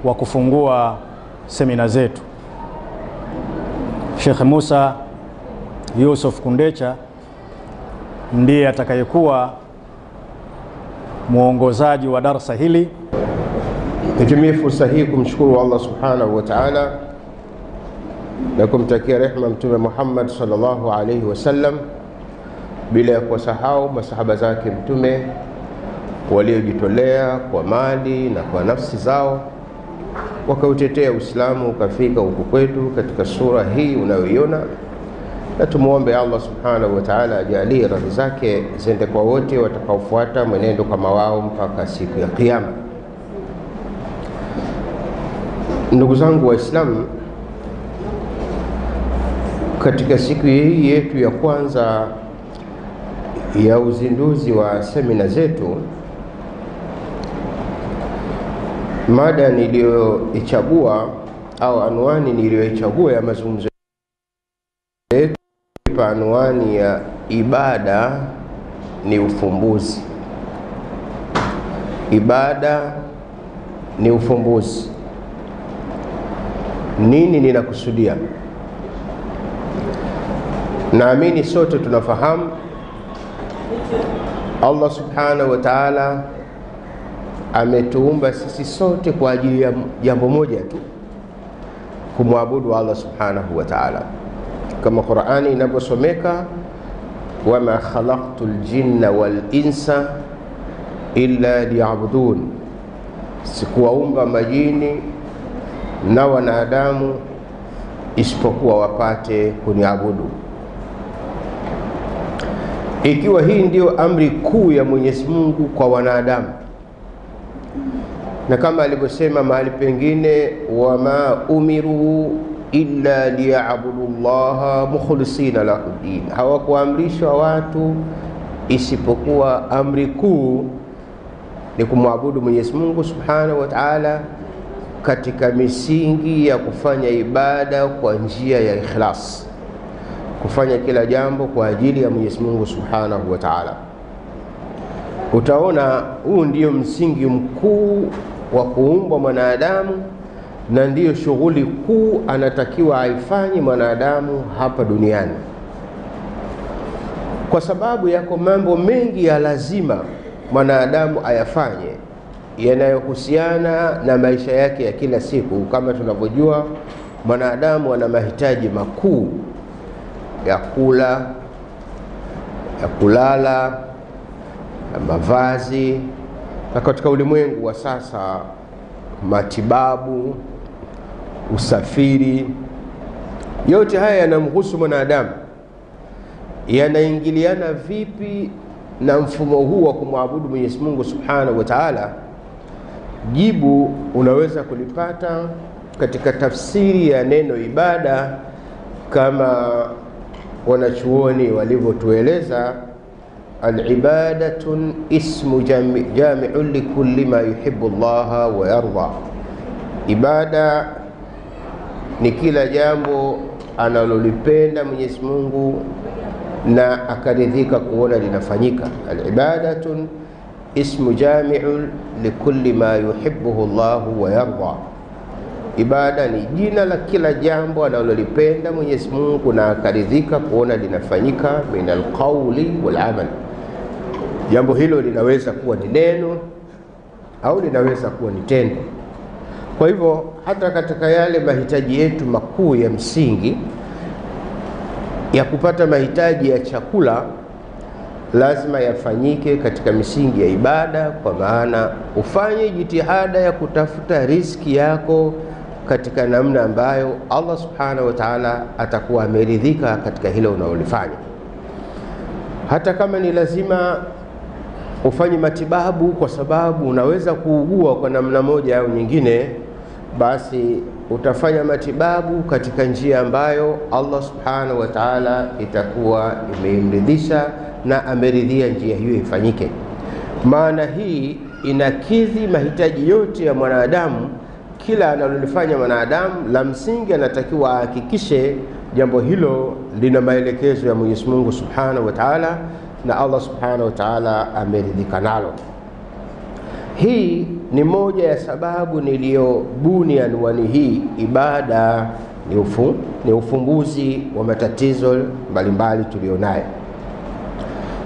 wa kufungua semina zetu. Sheikh Musa Yusuf Kundecha ndiye atakayekuwa muongozaji wa darasa hili. Nitumie fursa hii kumshukuru Allah subhanahu wa ta'ala na kumtakia rehema Mtume Muhammad sallallahu alayhi wasallam, bila ya kusahau masahaba zake Mtume waliojitolea kwa mali na kwa nafsi zao wakautetea Uislamu ukafika huku kwetu katika sura hii unayoiona. Na tumuombe Allah subhanahu wa ta'ala ajalie radhi zake ziende kwa wote watakaofuata mwenendo kama wao mpaka siku ya kiyama. Ndugu zangu Waislamu, katika siku hii yetu ya kwanza ya uzinduzi wa semina zetu, mada niliyoichagua au anwani niliyoichagua ya mazungumzo yetu pa anwani ya ibada ni ufumbuzi. Ibada ni ufumbuzi. Nini ninakusudia? Naamini sote tunafahamu Allah subhanahu wa ta'ala ametuumba sisi sote kwa ajili ya jambo moja tu, kumwabudu Allah subhanahu wa ta'ala. Kama Qur'ani inavyosomeka, wama khalaqtul jinna wal insa illa liya'budun, sikuwaumba majini na wanadamu isipokuwa wapate kuniabudu. Ikiwa hii ndio amri kuu ya Mwenyezi Mungu kwa wanadamu, na kama alivyosema mahali pengine, wama umiru illa liya'budullaha mukhlisina lahu din, hawakuamrishwa watu isipokuwa amri kuu ni kumwabudu Mwenyezi Mungu subhanahu wa ta'ala katika misingi ya kufanya ibada kwa njia ya ikhlas, kufanya kila jambo kwa ajili ya Mwenyezi Mungu subhanahu wa ta'ala. Utaona huu ndio msingi mkuu wa kuumbwa mwanadamu, na ndiyo shughuli kuu anatakiwa aifanye mwanadamu hapa duniani. Kwa sababu yako mambo mengi ya lazima mwanadamu ayafanye yanayohusiana na maisha yake ya kila siku. Kama tunavyojua, mwanadamu ana mahitaji makuu ya kula, ya kulala, ya mavazi, na katika ulimwengu wa sasa matibabu, usafiri. Yote haya yanamhusu mwanadamu. Yanaingiliana vipi na mfumo huu wa kumwabudu Mwenyezi Mungu subhanahu wa ta'ala? Jibu unaweza kulipata katika tafsiri ya neno ibada, kama wanachuoni walivyotueleza, al-ibadatun ismu jami'un li kulli ma yuhibbu Allah wa yarda. Ibada ni kila jambo analolipenda Mwenyezi Mungu na akaridhika kuona linafanyika. Al-ibadatun ismu jami'un li kulli ma yuhibbuhu Allah wa yarda. Ibada ni jina la kila jambo analolipenda Mwenyezi Mungu na akaridhika kuona linafanyika, min alqawli wal amal. Jambo hilo linaweza kuwa ni neno au linaweza kuwa ni tendo. Kwa hivyo hata katika yale mahitaji yetu makuu ya msingi ya kupata mahitaji ya chakula, lazima yafanyike katika misingi ya ibada, kwa maana ufanye jitihada ya kutafuta riziki yako katika namna ambayo Allah subhanahu wa ta'ala atakuwa ameridhika katika hilo unalolifanya. Hata kama ni lazima ufanye matibabu kwa sababu unaweza kuugua kwa namna moja au nyingine, basi utafanya matibabu katika njia ambayo Allah subhanahu wa ta'ala itakuwa imemridhisha na ameridhia njia hiyo ifanyike. Maana hii inakidhi mahitaji yote ya mwanadamu. Kila analolifanya mwanadamu, la msingi anatakiwa ahakikishe jambo hilo lina maelekezo ya Mwenyezi Mungu subhanahu wa ta'ala na Allah subhanahu wa ta'ala ameridhika nalo. Hii ni moja ya sababu niliyobuni anwani hii, ibada ni ufumbuzi wa matatizo mbalimbali tulionayo.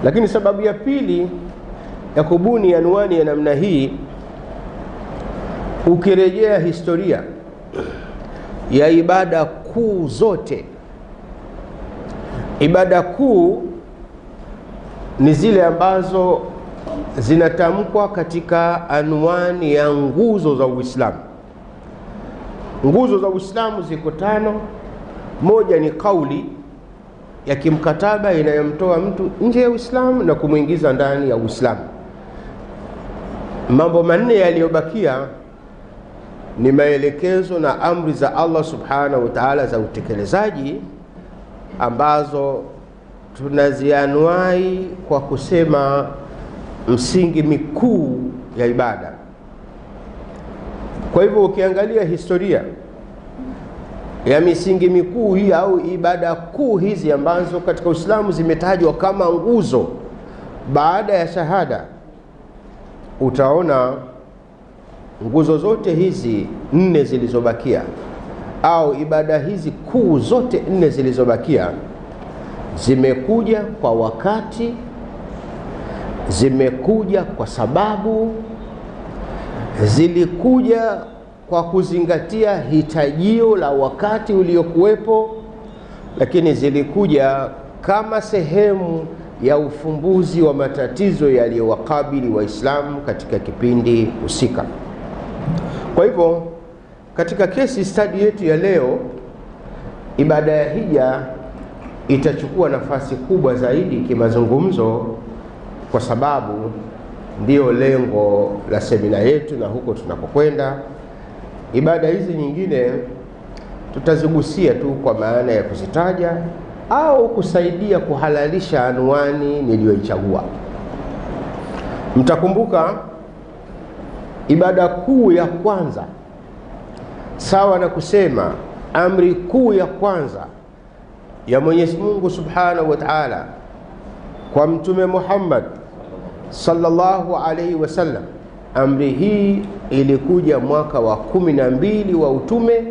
Lakini sababu ya pili ya kubuni anwani ya namna hii, ukirejea historia ya ibada kuu zote, ibada kuu ni zile ambazo zinatamkwa katika anwani ya nguzo za Uislamu. Nguzo za Uislamu ziko 5. Moja ni kauli ya kimkataba inayomtoa mtu nje ya Uislamu na kumuingiza ndani ya Uislamu. Mambo 4 yaliyobakia ni maelekezo na amri za Allah subhanahu wa ta'ala za utekelezaji, ambazo tunazianwai kwa kusema msingi mikuu ya ibada. Kwa hivyo ukiangalia historia ya misingi mikuu hii au ibada kuu hizi ambazo katika Uislamu zimetajwa kama nguzo baada ya shahada, utaona nguzo zote hizi 4 zilizobakia au ibada hizi kuu zote 4 zilizobakia zimekuja kwa wakati, zimekuja kwa sababu, zilikuja kwa kuzingatia hitajio la wakati uliokuwepo, lakini zilikuja kama sehemu ya ufumbuzi wa matatizo yaliyowakabili Waislamu katika kipindi husika. Kwa hivyo katika case study yetu ya leo, ibada ya hija itachukua nafasi kubwa zaidi kimazungumzo, kwa sababu ndio lengo la semina yetu na huko tunakokwenda. Ibada hizi nyingine tutazigusia tu kwa maana ya kuzitaja au kusaidia kuhalalisha anwani niliyoichagua. Mtakumbuka ibada kuu ya kwanza, sawa na kusema amri kuu ya kwanza ya Mwenyezi Mungu Subhanahu wa Ta'ala kwa Mtume Muhammad sallallahu alaihi wasallam, amri hii ilikuja mwaka wa 12 wa utume.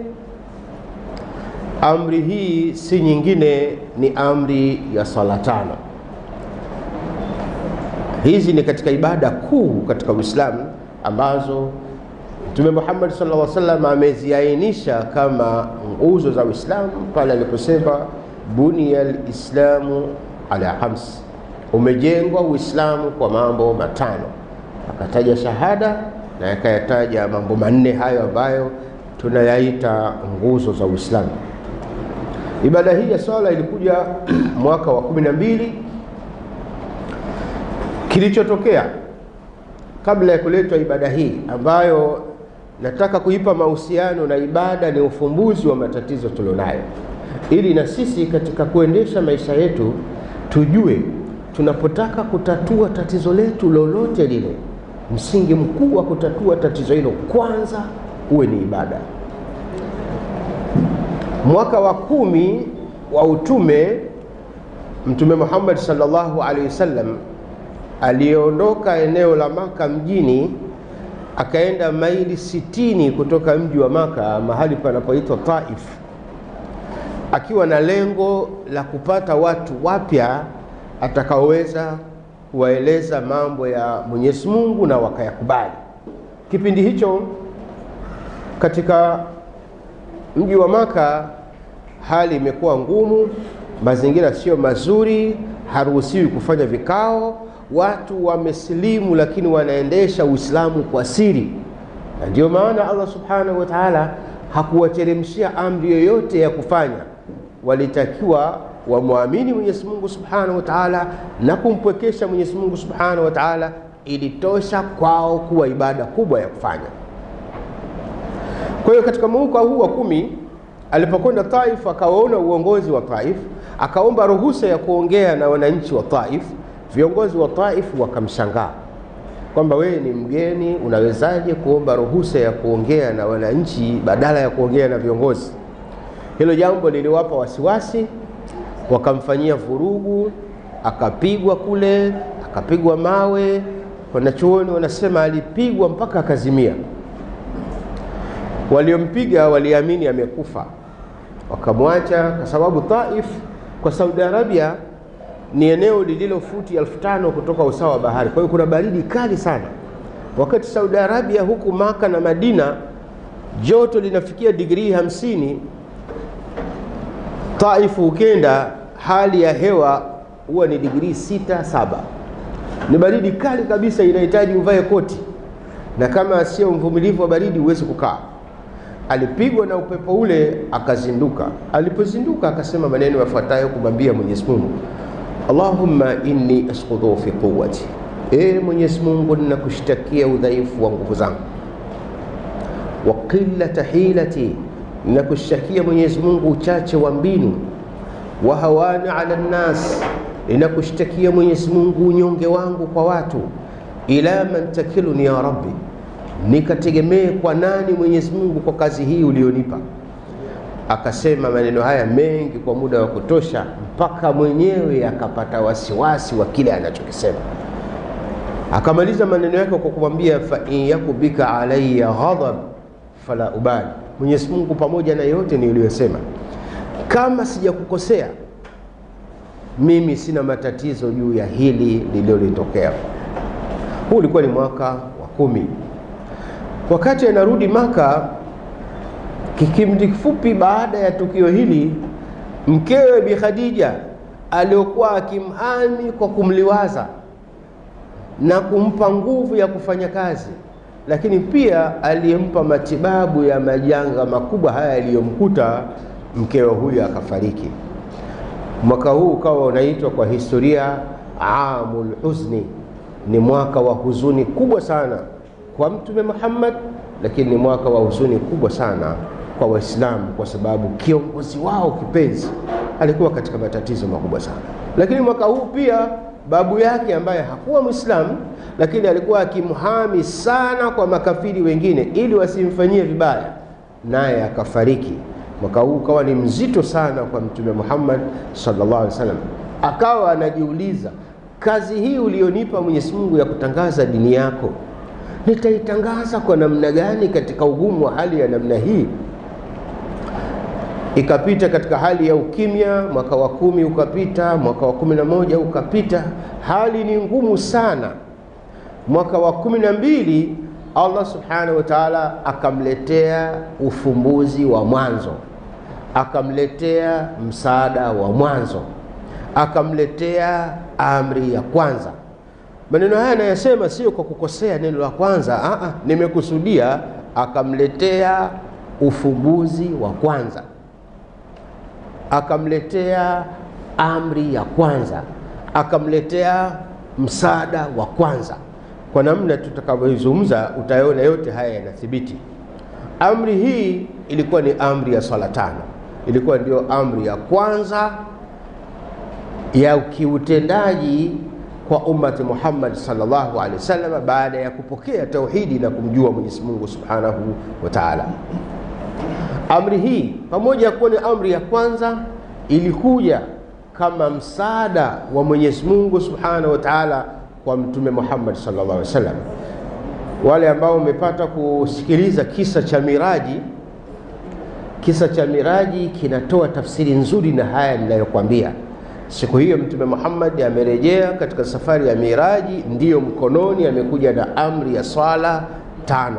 Amri hii si nyingine, ni amri ya sala 5. Hizi ni katika ibada kuu katika Uislamu ambazo Mtume Muhammad sallallahu alaihi wasallam ameziainisha kama nguzo za Uislamu pale aliposema buniyal islamu ala 5, umejengwa Uislamu kwa mambo 5. Akataja shahada na akayataja mambo 4 hayo ambayo tunayaita nguzo za Uislamu. Ibada hii ya swala ilikuja mwaka wa 12. Kilichotokea kabla ya kuletwa ibada hii, ambayo nataka kuipa mahusiano na ibada, ni ufumbuzi wa matatizo tulionayo, ili na sisi katika kuendesha maisha yetu tujue tunapotaka kutatua tatizo letu lolote lile, msingi mkuu wa kutatua tatizo hilo kwanza uwe ni ibada. Mwaka wa 10 wa utume, Mtume Muhammad sallallahu alaihi wasallam aliondoka eneo la Maka mjini, akaenda maili 60 kutoka mji wa Maka mahali panapoitwa Taif, akiwa na lengo la kupata watu wapya atakaoweza kuwaeleza mambo ya Mwenyezi Mungu na wakayakubali. Kipindi hicho katika mji wa Maka hali imekuwa ngumu, mazingira sio mazuri, haruhusiwi kufanya vikao, watu wamesilimu lakini wanaendesha Uislamu kwa siri. Na ndio maana Allah subhanahu wa ta'ala hakuwateremshia amri yoyote ya kufanya. Walitakiwa wamwamini Mwenyezi Mungu subhanahu wa ta'ala na kumpwekesha Mwenyezi Mungu subhanahu wa ta'ala, ilitosha kwao kuwa ibada kubwa ya kufanya. Kwa hiyo katika mwaka huu wa 10 alipokwenda Taif, akaona uongozi wa Taif, akaomba ruhusa ya kuongea na wananchi wa Taif. Viongozi wa Taif wakamshangaa kwamba wewe ni mgeni, unawezaje kuomba ruhusa ya kuongea na wananchi badala ya kuongea na viongozi? Hilo jambo liliwapa wasiwasi, wakamfanyia vurugu, akapigwa kule, akapigwa mawe, Wanachuoni wanasema alipigwa mpaka akazimia. Waliompiga waliamini amekufa, wakamwacha, kwa sababu Taif kwa Saudi Arabia ni eneo lililo futi 1500 kutoka usawa wa bahari. Kwa hiyo kuna baridi kali sana. Wakati Saudi Arabia huku Maka na Madina joto linafikia digrii 50, Taif ukenda hali ya hewa huwa ni digrii 6-7. Ni baridi kali kabisa, inahitaji uvae koti, na kama sio mvumilivu wa baridi huwezi kukaa. Alipigwa na upepo ule akazinduka. Alipozinduka akasema maneno yafuatayo kumwambia Mwenyezi Mungu: Allahumma inni asqutu fi quwwati, Mwenyezi Mungu ninakushtakia udhaifu wa nguvu zangu, wa qillata hilati, ninakushtakia Mwenyezi Mungu uchache wa mbinu, wa hawana ala nnas, ninakushtakia Mwenyezi Mungu unyonge wangu kwa watu, ila man takiluni ya Rabbi, nikategemee kwa nani Mwenyezi Mungu kwa kazi hii ulionipa. Akasema maneno haya mengi kwa muda wa kutosha, mpaka mwenyewe akapata wasiwasi wa kile anachokisema. Akamaliza maneno yake kwa kumwambia: fa in yakubika alayya ghadab fala ubali, Mwenyezi Mungu pamoja na yote niliyosema, kama sijakukosea mimi sina matatizo juu ya hili lililotokea. Huu ulikuwa ni mwaka wa 10. Wakati anarudi Maka, kipindi kifupi baada ya tukio hili, mkewe Bi Khadija aliyokuwa akimhami kwa kumliwaza na kumpa nguvu ya kufanya kazi, lakini pia aliyempa matibabu ya majanga makubwa haya yaliyomkuta, mkewe huyu akafariki. Mwaka huu ukawa unaitwa kwa historia Aamul Huzni, ni mwaka wa huzuni kubwa sana kwa Mtume Muhammad, lakini ni mwaka wa huzuni kubwa sana kwa Waislamu, kwa sababu kiongozi wao kipenzi alikuwa katika matatizo makubwa sana. Lakini mwaka huu pia babu yake ambaye hakuwa Muislamu, lakini alikuwa akimhami sana kwa makafiri wengine ili wasimfanyie vibaya, naye akafariki. Mwaka huu ukawa ni mzito sana kwa Mtume Muhammad sallallahu alaihi wasallam. Akawa anajiuliza, kazi hii ulionipa Mwenyezi Mungu ya kutangaza dini yako, nitaitangaza kwa namna gani katika ugumu wa hali ya namna hii? Ikapita katika hali ya ukimya, mwaka wa 10 ukapita, mwaka wa 11 ukapita, hali ni ngumu sana. Mwaka wa 12 Allah subhanahu wa ta'ala akamletea ufumbuzi wa mwanzo, akamletea msaada wa mwanzo, akamletea amri ya kwanza. Maneno haya nayasema sio kwa kukosea neno la kwanza, nimekusudia akamletea ufumbuzi wa kwanza, akamletea amri ya kwanza, akamletea msaada wa kwanza. Kwa namna tutakavyozungumza utaona yote haya yanathibiti. Amri hii ilikuwa ni amri ya swala 5. Ilikuwa ndio amri ya kwanza ya kiutendaji kwa ummati Muhammad sallallahu alaihi wasallam baada ya kupokea tauhidi na kumjua Mwenyezi Mungu subhanahu wa ta'ala. Amri hii pamoja na kuwa ni amri ya kwanza, ilikuja kama msaada wa Mwenyezi Mungu subhanahu wa ta'ala kwa Mtume Muhammad sallallahu alaihi wasallam. Wale ambao wamepata kusikiliza kisa cha Miraji, kisa cha Miraji kinatoa tafsiri nzuri na haya ninayokuambia. Siku hiyo Mtume Muhammad amerejea katika safari ya Miraji, ndiyo mkononi amekuja na amri ya swala 5.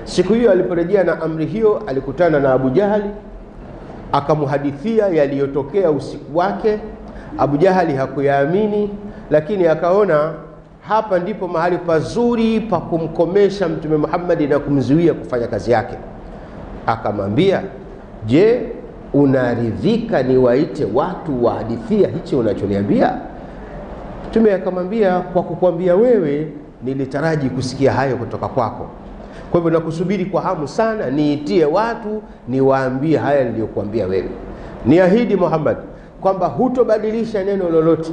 Siku hiyo aliporejea na amri hiyo, alikutana na Abu Jahali, akamhadithia yaliyotokea usiku wake. Abu Jahali hakuyaamini, lakini akaona hapa ndipo mahali pazuri pa kumkomesha Mtume Muhammad na kumzuia kufanya kazi yake. Akamwambia, je, unaridhika niwaite watu wahadithia hicho unachoniambia? Mtume akamwambia, kwa kukwambia wewe nilitaraji kusikia hayo kutoka kwako, kwa hivyo nakusubiri kwa hamu sana niitie watu niwaambie haya niliyokuambia wewe. Niahidi Muhammad kwamba hutobadilisha neno lolote.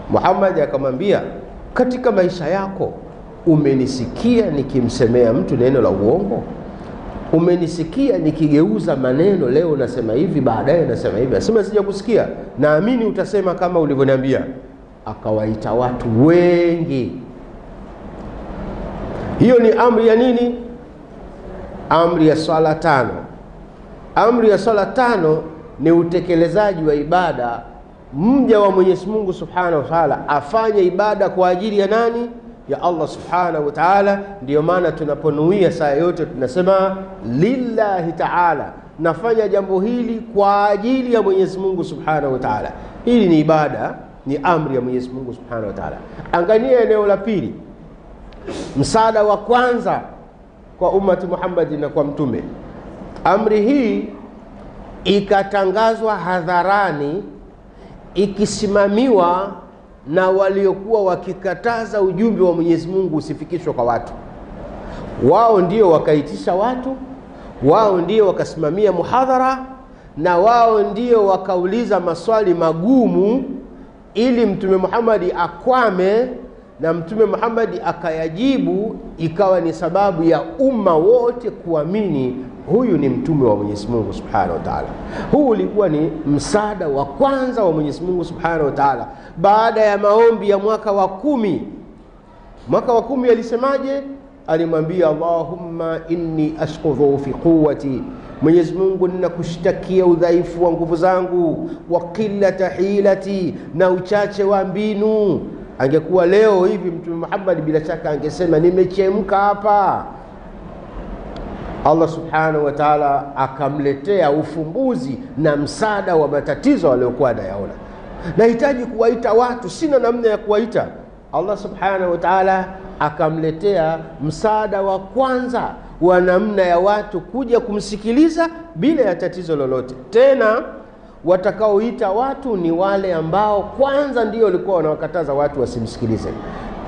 Muhammad akamwambia, katika maisha yako umenisikia nikimsemea mtu neno la uongo? Umenisikia nikigeuza maneno, leo nasema hivi baadaye nasema hivi? Asema sijakusikia, naamini utasema kama ulivyoniambia. akawaita watu wengi. Hiyo ni amri ya nini? Amri ya swala 5. Amri ya swala 5 ni utekelezaji wa ibada. Mja wa Mwenyezi Mungu Subhanahu wa Ta'ala afanye ibada kwa ajili ya nani? Ya Allah Subhanahu wa Ta'ala. Ndio maana tunaponuia saa yote tunasema lillahi ta'ala, nafanya jambo hili kwa ajili ya Mwenyezi Mungu Subhanahu wa Ta'ala. Hili ni ibada, ni amri ya Mwenyezi Mungu Subhanahu wa Ta'ala. Angalia eneo la pili, msaada wa kwanza kwa ummati Muhammad na kwa mtume. Amri hii ikatangazwa hadharani, ikisimamiwa na waliokuwa wakikataza ujumbe wa Mwenyezi Mungu usifikishwe kwa watu. Wao ndio wakaitisha watu, wao ndio wakasimamia muhadhara, na wao ndio wakauliza maswali magumu ili Mtume Muhammad akwame, na Mtume Muhammad akayajibu, ikawa ni sababu ya umma wote kuamini huyu ni mtume wa Mwenyezi Mungu Subhanahu wa Ta'ala. Huu ulikuwa ni msaada wa kwanza wa Mwenyezi Mungu Subhanahu wa Ta'ala baada ya maombi ya mwaka wa 10. Mwaka wa 10 alisemaje? Alimwambia Allahumma inni ashqudhu fi quwwati, Mwenyezi Mungu ninakushtakia udhaifu wa nguvu zangu, wa qillata hilati, na uchache wa mbinu. Angekuwa leo hivi Mtume Muhammad bila shaka angesema nimechemka hapa. Allah Subhanahu wa Ta'ala akamletea ufumbuzi na msaada wa matatizo aliyokuwa anayaona. Nahitaji kuwaita watu, sina namna ya kuwaita. Allah Subhanahu wa Ta'ala akamletea msaada wa kwanza wa namna ya watu kuja kumsikiliza bila ya tatizo lolote. Tena watakaoita watu ni wale ambao kwanza ndio walikuwa wanawakataza watu wasimsikilize.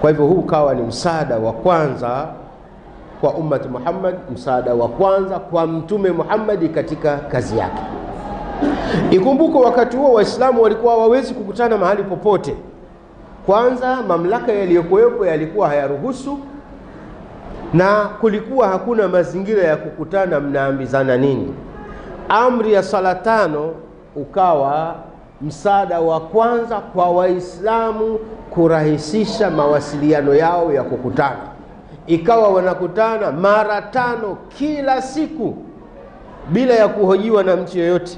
Kwa hivyo huu kawa ni msaada wa kwanza kwa ummati Muhammad, msaada wa kwanza kwa mtume Muhammad katika kazi yake. Ikumbuke wakati huo Waislamu walikuwa hawawezi kukutana mahali popote. Kwanza mamlaka yaliyokuwepo yalikuwa hayaruhusu, na kulikuwa hakuna mazingira ya kukutana mnaambizana nini. Amri ya sala 5 ukawa msaada wa kwanza kwa Waislamu kurahisisha mawasiliano yao ya kukutana. Ikawa wanakutana mara 5 kila siku bila ya kuhojiwa na mtu yeyote.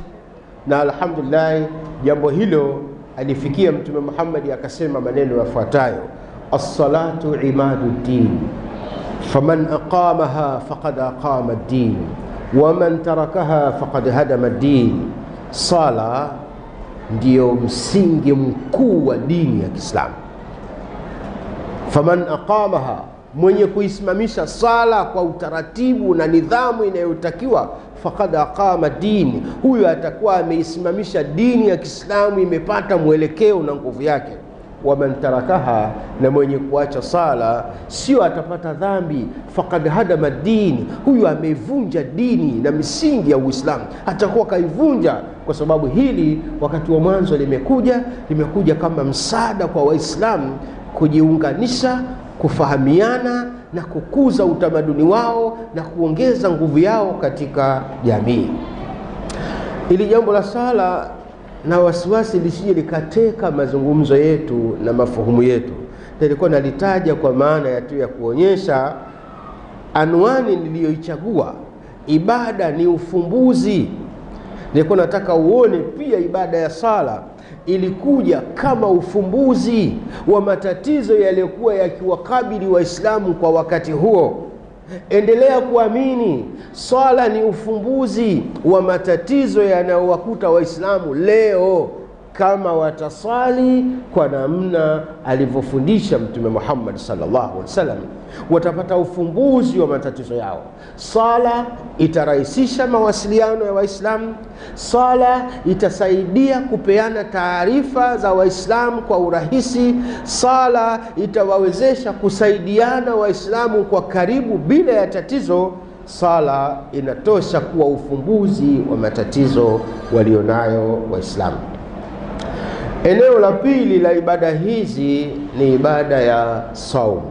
Na alhamdulillah jambo hilo alifikia Mtume Muhammad akasema maneno yafuatayo: as-salatu imaduddin, faman aqamaha faqad aqama ad-din, wa man tarakaha faqad hadama ad-din. Sala ndio msingi mkuu wa dini ya Kiislamu. Faman aqamaha, mwenye kuisimamisha sala kwa utaratibu na nidhamu inayotakiwa, faqad aqama dini, huyo atakuwa ameisimamisha dini ya Kiislamu, imepata mwelekeo na nguvu yake. Wa man tarakaha, na mwenye kuacha sala sio atapata dhambi, faqad hadama dini, huyo amevunja dini na misingi ya Uislamu, atakuwa kaivunja. Kwa sababu hili wakati wa mwanzo limekuja kama msaada kwa Waislamu kujiunganisha, kufahamiana na kukuza utamaduni wao na kuongeza nguvu yao katika jamii. Ili jambo la sala na wasiwasi lisije likateka mazungumzo yetu na mafahumu yetu. Nilikuwa nalitaja kwa maana ya tu ya kuonyesha anwani niliyoichagua, ibada ni ufumbuzi. Nilikuwa nataka uone pia ibada ya sala ilikuja kama ufumbuzi wa matatizo yaliyokuwa yakiwakabili Waislamu kwa wakati huo. Endelea kuamini, swala ni ufumbuzi wa matatizo yanayowakuta Waislamu leo, kama watasali kwa namna alivyofundisha Mtume Muhammad sallallahu alaihi wasallam, watapata ufumbuzi wa matatizo yao. Sala itarahisisha mawasiliano ya Waislamu. Sala itasaidia kupeana taarifa za Waislamu kwa urahisi. Sala itawawezesha kusaidiana Waislamu kwa karibu bila ya tatizo. Sala inatosha kuwa ufumbuzi wa matatizo walionayo Waislamu. Eneo la pili la ibada hizi ni ibada ya saum.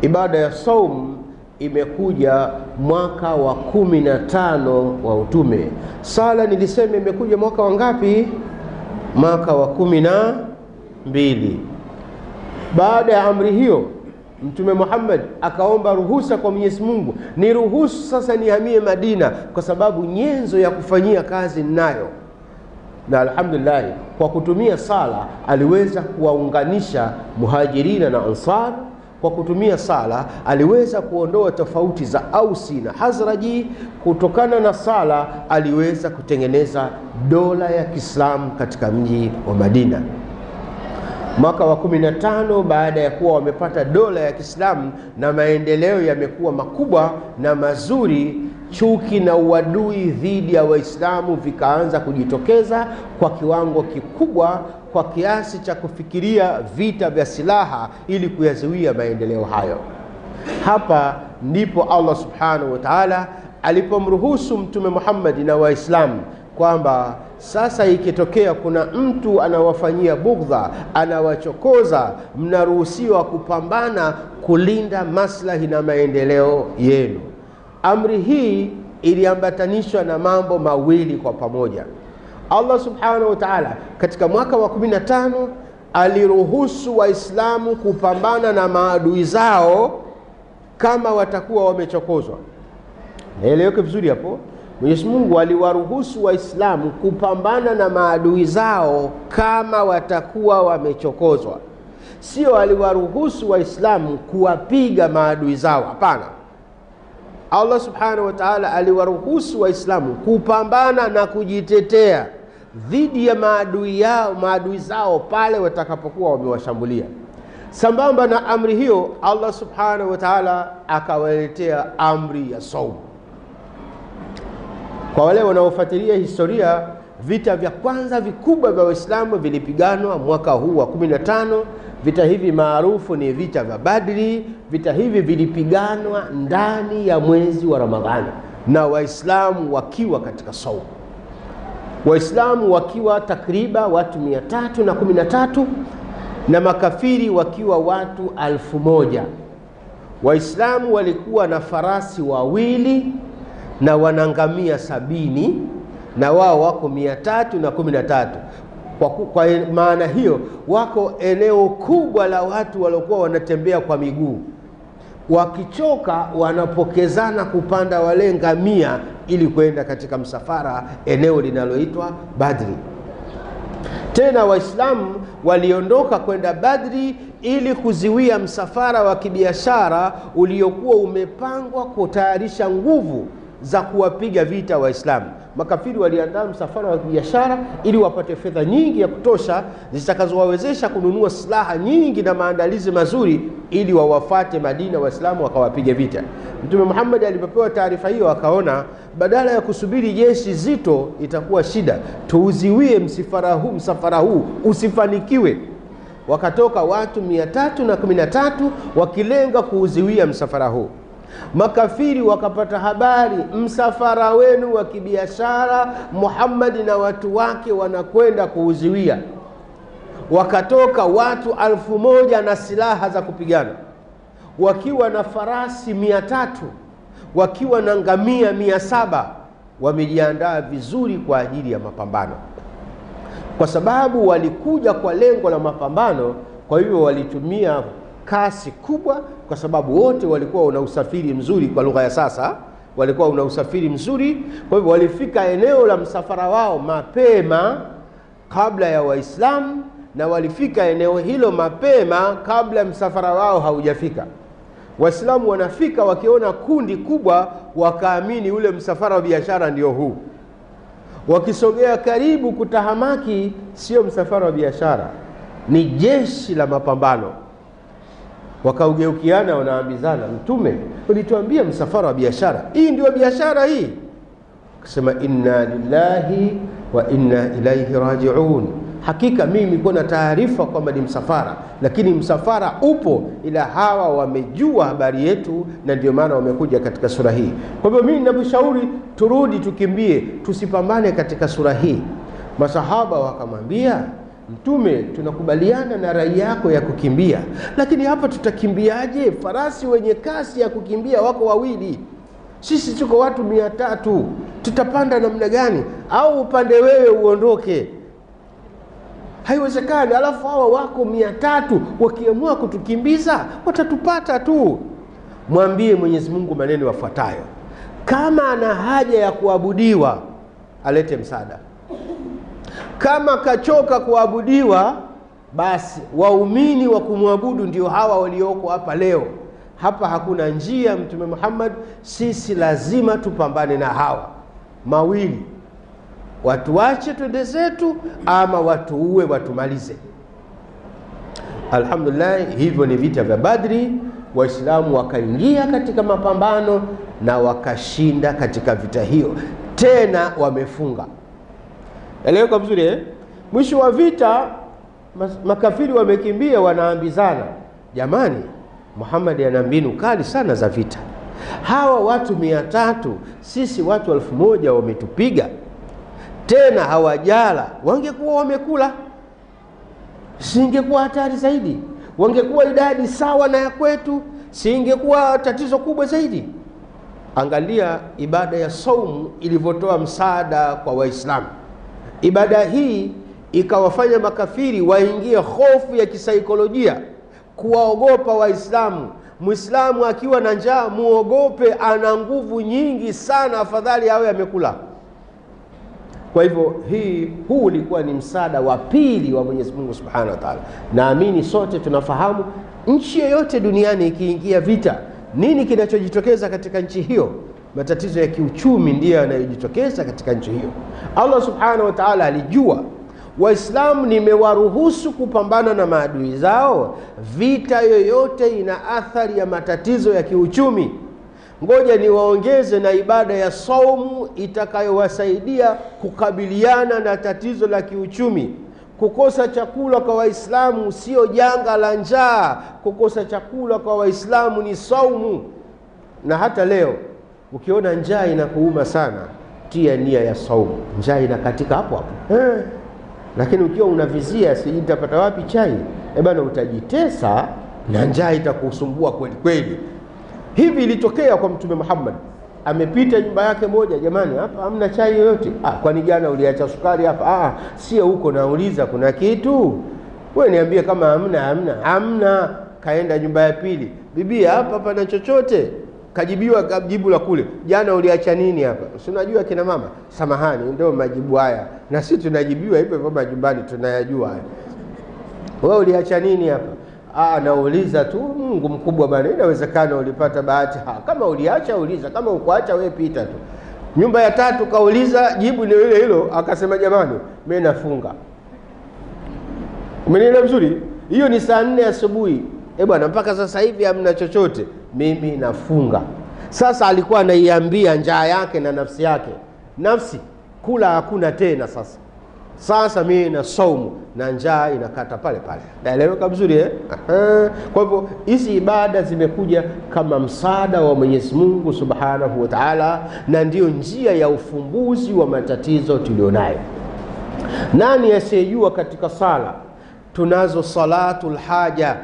Ibada ya saum imekuja mwaka wa 15 wa utume. Sala nilisema imekuja mwaka wa ngapi? Mwaka wa 12. Baada ya amri hiyo, Mtume Muhammad akaomba ruhusa kwa Mwenyezi Mungu, ni ruhusu sasa nihamie Madina kwa sababu nyenzo ya kufanyia kazi ninayo. Na alhamdulillah, kwa kutumia sala aliweza kuwaunganisha Muhajirina na Ansar. Kwa kutumia sala aliweza kuondoa tofauti za Ausi na Hazraji. Kutokana na sala aliweza kutengeneza dola ya Kiislamu katika mji wa Madina. Mwaka wa 15 baada ya kuwa wamepata dola ya Kiislamu na maendeleo yamekuwa makubwa na mazuri, chuki na uadui dhidi ya Waislamu vikaanza kujitokeza kwa kiwango kikubwa, kwa kiasi cha kufikiria vita vya silaha ili kuyazuia maendeleo hayo. Hapa ndipo Allah subhanahu wa ta'ala alipomruhusu Mtume Muhammad na Waislamu kwamba sasa ikitokea kuna mtu anawafanyia bughdha, anawachokoza, mnaruhusiwa kupambana kulinda maslahi na maendeleo yenu. Amri hii iliambatanishwa na mambo mawili kwa pamoja. Allah subhanahu wa ta'ala katika mwaka wa 15 aliruhusu Waislamu kupambana na maadui zao kama watakuwa wamechokozwa. Naeleweke vizuri hapo. Mwenyezi Mungu aliwaruhusu Waislamu kupambana na maadui zao kama watakuwa wamechokozwa. Sio aliwaruhusu Waislamu kuwapiga maadui zao, hapana. Allah subhanahu wa ta'ala aliwaruhusu Waislamu kupambana na kujitetea dhidi ya maadui zao pale watakapokuwa wamewashambulia. Sambamba na amri hiyo, Allah subhanahu wa ta'ala akawaletea amri ya saum. Kwa wale wanaofuatilia historia, vita vya kwanza vikubwa vya Waislamu vilipiganwa mwaka huu wa 15. Vita hivi maarufu ni vita vya Badri. Vita hivi vilipiganwa ndani ya mwezi wa Ramadhani na Waislamu wakiwa katika saum. Waislamu wakiwa takriban watu 313 na makafiri wakiwa watu 1000. Waislamu walikuwa na farasi wawili na wanangamia 70 na wao wako 313. Kwa maana hiyo wako eneo kubwa la watu waliokuwa wanatembea kwa miguu. Wakichoka wanapokezana kupanda wale ngamia ili kwenda katika msafara eneo linaloitwa Badri. Tena Waislamu waliondoka kwenda Badri ili kuziwia msafara wa kibiashara uliokuwa umepangwa kutayarisha nguvu za kuwapiga vita Waislamu. Makafiri waliandaa msafara wa biashara ili wapate fedha nyingi ya kutosha zitakazowawezesha kununua silaha nyingi na maandalizi mazuri ili wawafate Madina Waislamu wakawapige vita. Mtume Muhammad alipopewa taarifa hiyo akaona badala ya kusubiri jeshi zito itakuwa shida, tuuziwie msafara huu usifanikiwe. Wakatoka watu 313 wakilenga kuuziwia msafara huu. Makafiri wakapata habari, msafara wenu wa kibiashara Muhammad na watu wake wanakwenda kuuziwia. Wakatoka watu 1000 na silaha za kupigana, wakiwa na farasi 300, wakiwa na ngamia 700, wamejiandaa vizuri kwa ajili ya mapambano. Kwa sababu walikuja kwa lengo la mapambano, kwa hivyo walitumia kasi kubwa, kwa sababu wote walikuwa una usafiri mzuri. Kwa lugha ya sasa walikuwa una usafiri mzuri. Kwa hivyo walifika eneo la msafara wao mapema kabla ya Waislamu, na walifika eneo hilo mapema kabla msafara wao haujafika. Waislamu wanafika wakiona kundi kubwa, wakaamini ule msafara wa biashara ndio huu. Wakisogea karibu kutahamaki, sio msafara wa biashara, ni jeshi la mapambano. Wakaugeukiana wanaambizana, Mtume, ulituambia msafara wa biashara, hii ndio biashara hii? Akasema, inna lillahi wa inna ilaihi raji'un. Hakika mimi kuna taarifa kwamba ni msafara, lakini msafara upo, ila hawa wamejua habari yetu na ndio maana wamekuja katika sura hii. Kwa hivyo mimi ninakushauri turudi, tukimbie, tusipambane katika sura hii. Masahaba wakamwambia Mtume, tunakubaliana na rai yako ya kukimbia, lakini hapa tutakimbiaje? Farasi wenye kasi ya kukimbia wako wawili, sisi tuko watu 300, tutapanda namna gani? Au upande wewe uondoke? haiwezekani. Alafu hawa wako 300 wakiamua kutukimbiza watatupata tu. Mwambie Mwenyezi Mungu maneno yafuatayo: kama ana haja ya kuabudiwa alete msaada. Kama kachoka kuabudiwa, basi waumini wa kumwabudu ndio hawa walioko hapa leo. Hapa hakuna njia Mtume Muhammad, sisi lazima tupambane na hawa mawili, watu wache twende zetu ama watuue watumalize. Alhamdulillah, hivyo ni vita vya Badri. Waislamu wakaingia katika mapambano na wakashinda katika vita hiyo, tena wamefunga. Eleweka vizuri Mwisho wa vita makafiri wamekimbia, wanaambizana, jamani, Muhammad ana mbinu kali sana za vita. Hawa watu 300, sisi watu 1000 wametupiga, tena hawajala. Wangekuwa wamekula, singekuwa hatari zaidi. Wangekuwa idadi sawa na ya kwetu, singekuwa tatizo kubwa zaidi. Angalia ibada ya saumu ilivyotoa msaada kwa Waislamu. Ibada hii ikawafanya makafiri waingie hofu ya kisaikolojia, kuwaogopa Waislamu. Muislamu akiwa na njaa muogope, ana nguvu nyingi sana, afadhali awe amekula. Kwa hivyo huu ulikuwa ni msaada wa pili wa Mwenyezi Mungu Subhanahu wa Ta'ala. Naamini sote tunafahamu nchi yoyote duniani ikiingia vita, nini kinachojitokeza katika nchi hiyo? Matatizo ya kiuchumi ndiyo yanayojitokeza katika nchi hiyo. Allah Subhanahu wa Ta'ala alijua Waislamu nimewaruhusu kupambana na maadui zao, vita yoyote ina athari ya matatizo ya kiuchumi. Ngoja niwaongeze na ibada ya saumu itakayowasaidia kukabiliana na tatizo la kiuchumi. Kukosa chakula kwa Waislamu sio janga la njaa. Kukosa chakula kwa Waislamu ni saumu. Na hata leo ukiona njaa inakuuma sana, tia nia ya saumu, njaa inakatika hapo hapo. Lakini ukiwa unavizia siji nitapata wapi chai, bwana, utajitesa na njaa itakusumbua kweli kweli. Hivi ilitokea kwa Mtume Muhammad. Amepita nyumba yake moja, jamani, hapa hamna chai yoyote. Kwani jana uliacha sukari hapa? Sio huko, nauliza kuna kitu. Wewe niambie kama hamna. Kaenda nyumba ya pili, bibi, hapa pana chochote? Kajibiwa jibu la kule, jana uliacha nini hapa? Si unajua kina mama, samahani, ndio majibu haya. Na sisi tunajibiwa hivyo hivyo majumbani, tunayajua haya. Wewe uliacha nini hapa? Nauliza tu, Mungu mkubwa bana, inawezekana ulipata bahati. Kama uliacha uliza, kama ukuacha wewe pita tu. Nyumba ya tatu kauliza, jibu ni ile hilo, akasema jamani, mimi nafunga. Umenielewa vizuri? Hiyo ni saa 4 asubuhi. Bwana, mpaka sasa hivi hamna chochote, mimi nafunga. Sasa alikuwa anaiambia njaa yake na nafsi yake, nafsi, kula hakuna tena sasa mimi na saumu, na njaa inakata pale pale. Naeleweka vizuri Kwa hivyo hizi ibada zimekuja kama msaada wa Mwenyezi Mungu Subhanahu wa Ta'ala, na ndiyo njia ya ufumbuzi wa matatizo tulionayo. Nani asiyejua katika sala tunazo salatul haja?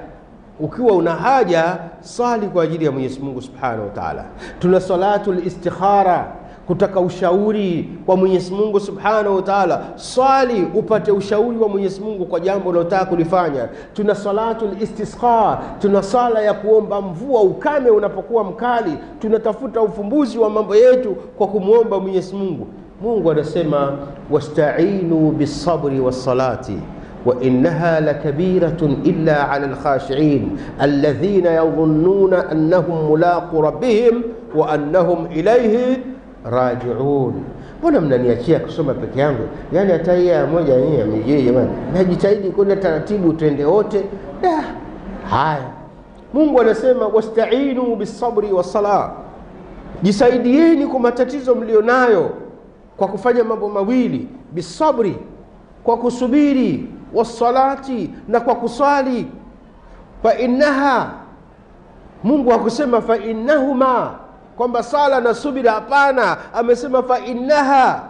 Ukiwa una haja, sali kwa ajili ya Mwenyezi Mungu Subhanahu wa Ta'ala. Tuna salatul istikhara, kutaka ushauri kwa Mwenyezi Mungu Subhanahu wa Ta'ala. Swali upate ushauri wa Mwenyezi Mungu kwa jambo unalotaka kulifanya. Tuna salatul istisqa, tuna sala ya kuomba mvua ukame unapokuwa mkali. Tunatafuta ufumbuzi wa mambo yetu kwa kumuomba Mwenyezi Mungu. Mungu anasema, wasta'inu bis-sabri was-salati wa innaha lakabiratun illa 'alal khashi'in alladhina yadhunnuna annahum mulaqu rabbihim wa annahum ilayhi raji'un. Mbona mnaniachia kusoma peke yangu? Yaani hata hii moja yeye amejie, jamani, najitahidi kwenda taratibu twende wote. Haya, Mungu anasema wasta'inu bis-sabri was-salah, jisaidieni kwa matatizo mlionayo kwa kufanya mambo mawili: bis-sabri, kwa kusubiri, was-salati, na kwa kusali. Fa innaha, Mungu hakusema fa innahuma, kwamba sala na subira, hapana. Amesema fa innaha,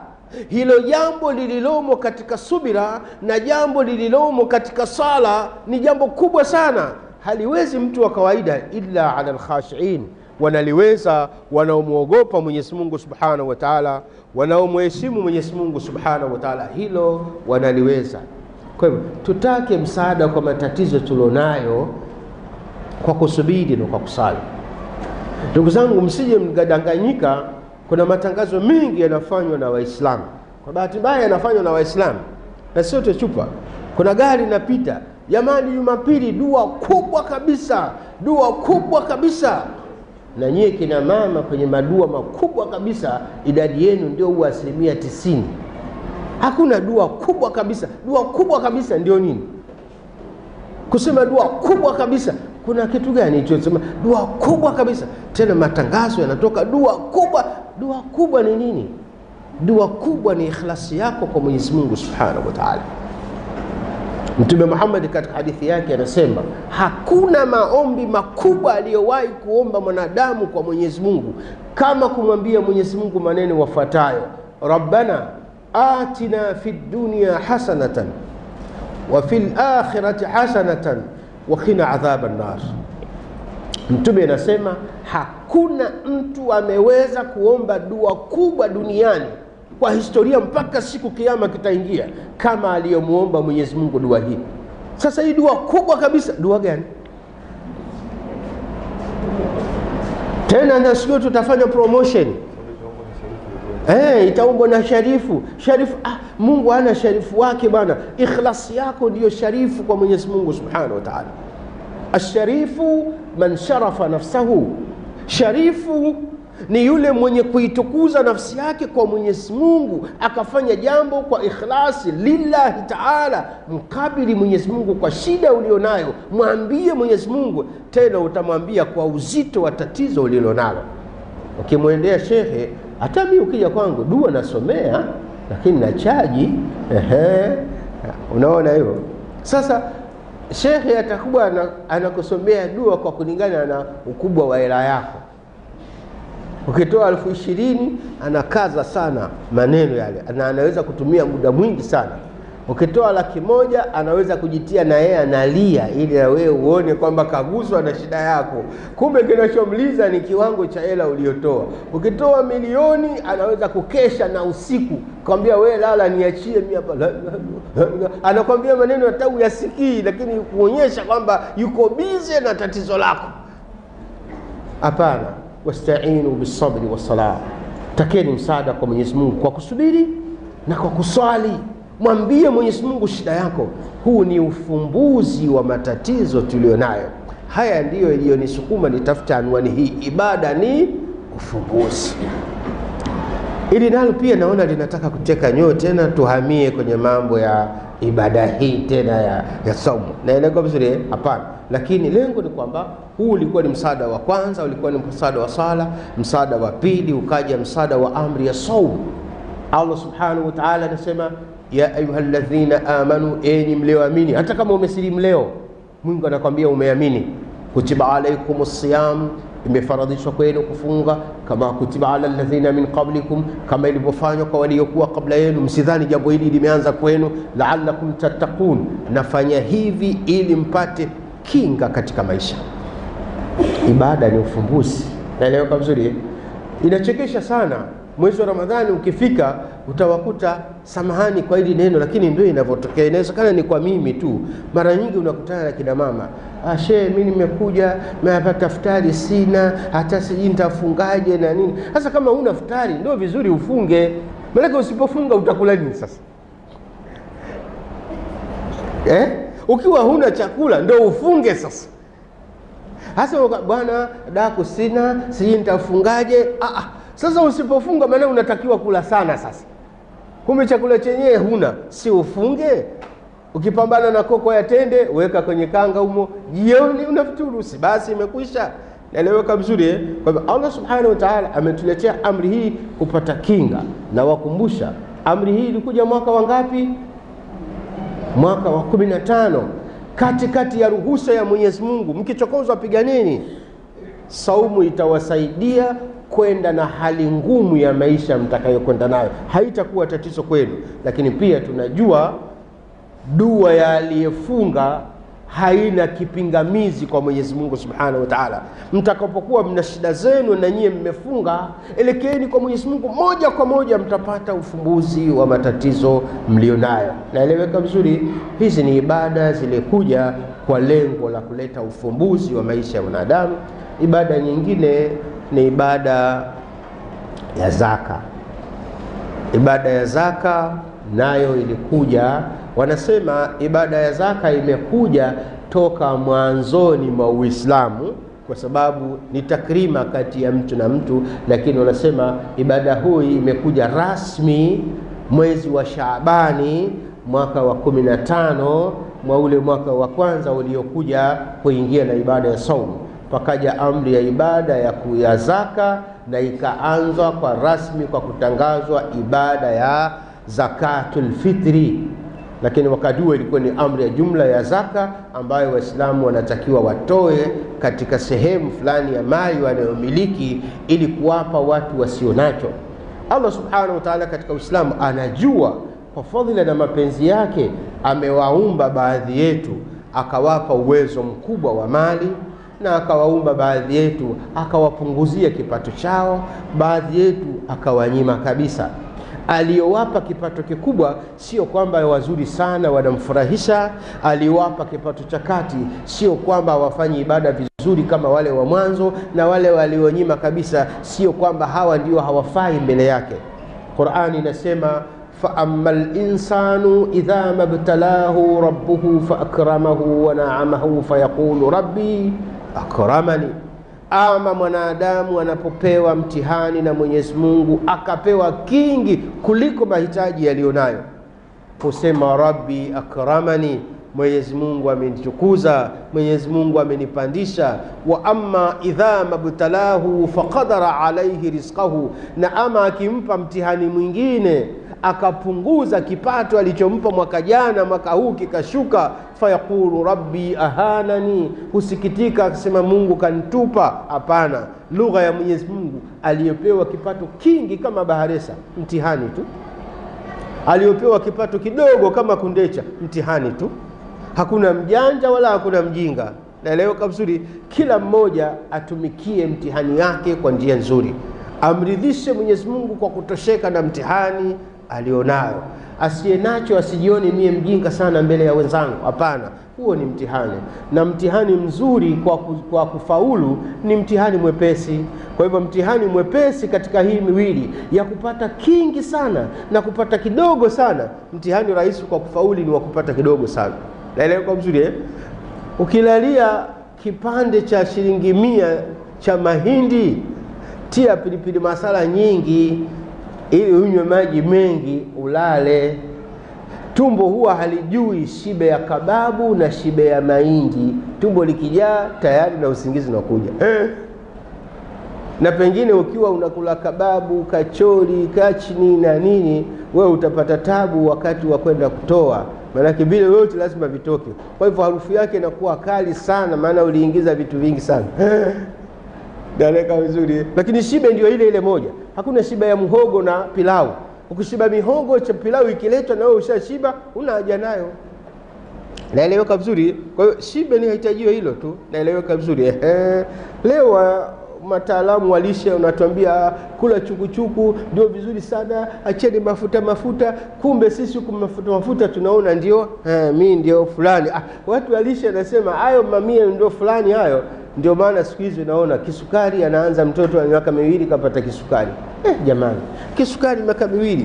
hilo jambo lililomo katika subira na jambo lililomo katika sala ni jambo kubwa sana. Haliwezi mtu wa kawaida illa ala al-khashi'in, wanaliweza wanaomuogopa Mwenyezi Mungu Subhanahu wa Ta'ala, wanaomheshimu Mwenyezi Mungu Subhanahu wa Ta'ala, hilo wanaliweza. Kwa hivyo tutake msaada kwa matatizo tulionayo kwa kusubiri na kwa kusali. Ndugu zangu, msije mgadanganyika. Kuna matangazo mengi yanafanywa na Waislamu, kwa bahati mbaya yanafanywa na Waislamu na sio tuchupa. Kuna gari linapita, jamani, Jumapili dua kubwa kabisa, dua kubwa kabisa. Na nyie kina mama kwenye madua makubwa kabisa, idadi yenu ndio huwa 90%. Hakuna dua kubwa kabisa. Dua kubwa kabisa ndio nini? Kusema dua kubwa kabisa, kuna kitu gani hicho kusema dua kubwa kabisa? Tena matangazo yanatoka dua kubwa. Dua kubwa ni nini? Dua kubwa ni ikhlasi yako kwa Mwenyezi Mungu Subhanahu wa Ta'ala. Mtume Muhammad katika hadithi yake anasema hakuna maombi makubwa aliyowahi kuomba mwanadamu kwa Mwenyezi Mungu kama kumwambia Mwenyezi Mungu maneno yafuatayo: Rabbana atina fid dunya hasanatan wa fil akhirati hasanatan wa qina adhaban nar. Mtume anasema hakuna mtu ameweza kuomba dua kubwa duniani kwa historia mpaka siku kiyama kitaingia kama aliyomuomba Mwenyezi Mungu dua hii. Sasa hii dua kubwa kabisa, dua gani? Tena na sio tutafanya promotion. Itaombwa na sharifu. Sharifu, Mungu ana sharifu wake bwana. Ikhlasi yako ndiyo sharifu kwa Mwenyezi Mungu Subhanahu wa Ta'ala. Asharifu man sharafa nafsahu. Sharifu ni yule mwenye kuitukuza nafsi yake kwa Mwenyezi Mungu, akafanya jambo kwa ikhlasi lillahi ta'ala, mkabili Mwenyezi Mungu kwa shida ulionayo. Mwambie Mwenyezi Mungu, tena utamwambia kwa uzito wa tatizo ulilonalo. Ukimwendea shekhe, hata mimi ukija kwangu dua nasomea lakini na chaji, unaona hiyo. Sasa shekhe atakuwa anakusomea dua kwa kulingana na ukubwa wa hela yako. Ukitoa 20,000 anakaza sana maneno yale, na anaweza kutumia muda mwingi sana. Ukitoa 100,000 anaweza kujitia na yeye analia ili na wewe uone kwamba kaguswa na shida yako. Kumbe kinachomliza ni kiwango cha hela uliotoa. Ukitoa 1,000,000 anaweza kukesha na usiku kwambia wewe lala niachie mimi hapa. Anakwambia maneno hata uyasikii, lakini kuonyesha kwamba yuko busy na tatizo lako. Hapana. Wasta'inu bis-sabri was-salah. Takeni msaada kwa Mwenyezi Mungu kwa kusubiri na kwa kuswali. Mwambie Mwenyezi Mungu shida yako. Huu ni ufumbuzi wa matatizo tulionayo. Haya ndiyo iliyonisukuma nitafuta anwani hii, ibada ni ufumbuzi. Ili nalo pia naona linataka kuteka nyoyo, tena tuhamie kwenye mambo ya ibada hii tena ya saumu. Naelewa vizuri? Hapana. Lakini lengo ni kwamba huu ulikuwa ni msaada wa kwanza, ulikuwa ni msaada wa sala, msaada wa pili ukaja msaada wa amri ya saumu. Allah Subhanahu wa Ta'ala anasema ya ayyuhalladhina amanu, enyi mlioamini. Hata kama umesilimu leo, Mungu anakuambia umeamini. Kutiba alaykumus siyam, imefaradhishwa kwenu kufunga kama kutiba ala alladhina min qablikum, kama ilivyofanywa kwa waliokuwa kabla yenu. Msidhani jambo hili limeanza kwenu, la'allakum tattaqun, nafanya hivi ili mpate kinga katika maisha. Ibada ni ufumbuzi. Naelewa vizuri? Inachekesha sana. Mwezi wa Ramadhani ukifika utawakuta, samahani kwa hili neno lakini ndio inavyotokea, inawezekana ni kwa mimi tu. Mara nyingi unakutana na kina mama, shehe mimi nimekuja nimepata iftari sina, hata sijui nitafungaje na nini. Sasa kama huna iftari ndio vizuri ufunge. Maana usipofunga utakula nini sasa? Ukiwa huna chakula ndio ufunge sasa. Hasa bwana daku sina, sijui nitafungaje. Sasa usipofunga maana unatakiwa kula sana sasa. Kumbe chakula chenyewe huna, si ufunge. Ukipambana na koko ya tende, weka kwenye kanga humo, jioni unafuturu, si basi imekwisha. Naeleweka vizuri Kwa hivyo Allah Subhanahu wa Ta'ala ametuletea amri hii kupata kinga. Na wakumbusha, amri hii ilikuja mwaka wa ngapi? Mwaka wa 15. Katikati ya ruhusa ya Mwenyezi Mungu. Mkichokozwa piganeni. Saumu itawasaidia kwenda na hali ngumu ya maisha mtakayokwenda nayo, haitakuwa tatizo kwenu. Lakini pia tunajua dua ya aliyefunga haina kipingamizi kwa Mwenyezi Mungu Subhanahu wa Ta'ala. Mtakapokuwa mna shida zenu na nyie mmefunga, elekeeni kwa Mwenyezi Mungu moja kwa moja, mtapata ufumbuzi wa matatizo mlionayo. Naeleweka vizuri? Hizi ni ibada zilikuja kwa lengo la kuleta ufumbuzi wa maisha ya wanadamu. Ibada nyingine ni ibada ya zaka. Ibada ya zaka nayo ilikuja, wanasema ibada ya zaka imekuja toka mwanzoni mwa Uislamu kwa sababu ni takrima kati ya mtu na mtu, lakini wanasema ibada hii imekuja rasmi mwezi wa Shaabani mwaka wa 15 mwa ule mwaka wa kwanza uliokuja kuingia na ibada ya saumu. Pakaja amri ya ibada ya zaka na ikaanzwa kwa rasmi kwa kutangazwa ibada ya zakatul fitri. Lakini wakati huo ilikuwa ni amri ya jumla ya zaka ambayo Waislamu wanatakiwa watoe katika sehemu fulani ya mali wanayomiliki ili kuwapa watu wasio nacho. Allah Subhanahu wa Ta'ala katika Uislamu anajua kwa fadhila na mapenzi yake amewaumba baadhi yetu akawapa uwezo mkubwa wa mali, na akawaumba baadhi yetu akawapunguzia kipato chao, baadhi yetu akawanyima kabisa. Aliyowapa kipato kikubwa sio kwamba wazuri sana wanamfurahisha, aliyowapa kipato cha kati sio kwamba wafanyi ibada vizuri kama wale wa mwanzo, na wale walionyima kabisa sio kwamba hawa ndio hawafai mbele yake. Qur'ani inasema fa ammal insanu idha mabtalahu rabbuhu fa akramahu wa na'amahu fayaqulu rabbi akramani. Ama mwanadamu anapopewa mtihani na Mwenyezi Mungu akapewa kingi kuliko mahitaji yalionayo, husema rabbi akramani, Mwenyezi Mungu amenitukuza, Mwenyezi Mungu amenipandisha. Wa amma idha mabtalahu faqadara alayhi rizqahu, na ama akimpa mtihani mwingine akapunguza kipato alichompa mwaka jana, mwaka huu kikashuka, fayaqulu rabbi ahanani, husikitika akisema Mungu kanitupa. Hapana, lugha ya Mwenyezi Mungu aliyopewa kipato kingi kama Baharesa, mtihani tu. Aliyopewa kipato kidogo kama Kundecha, mtihani tu. Hakuna mjanja wala hakuna mjinga. Naelewa vizuri, kila mmoja atumikie mtihani yake kwa njia nzuri, amridhishe Mwenyezi Mungu kwa kutosheka na mtihani alionayo. Asiye nacho asijione mie mjinga sana mbele ya wenzangu. Hapana, huo ni mtihani, na mtihani mzuri kwa kufaulu ni mtihani mwepesi. Kwa hivyo mtihani mwepesi katika hii miwili ya kupata kingi sana na kupata kidogo sana, mtihani rahisi kwa kufaulu ni wa kupata kidogo sana. Naelewa vizuri Ukilalia kipande cha shilingi 100 cha mahindi, tia pilipili masala nyingi ili unywe maji mengi ulale. Tumbo huwa halijui shibe ya kababu na shibe ya mahindi. Tumbo likijaa tayari na usingizi unakuja. Na pengine ukiwa unakula kababu, kachori, kachini na nini, wewe utapata tabu wakati wa kwenda kutoa. Maana vile wote lazima vitoke. Kwa hivyo harufu yake inakuwa kali sana, maana uliingiza vitu vingi sana. Daleka vizuri. Lakini shibe ndio ile ile moja. Hakuna shiba ya muhogo na pilau. Ukishiba mihogo cha pilau ikiletwa na wewe ushashiba, una haja nayo. Naeleweka vizuri? Kwa hiyo shibe ni hitaji hilo tu. Naeleweka vizuri. Leo mataalamu wa lishe unatuambia kula chukuchuku ndio vizuri sana, acheni mafuta. Kumbe sisi mafuta tunaona ndio mimi ndio fulani. Watu wa lishe nasema hayo mamia ndio fulani hayo. Ndio maana siku hizi unaona kisukari anaanza mtoto wa miaka 2 kapata kisukari. Jamani, kisukari miaka 2.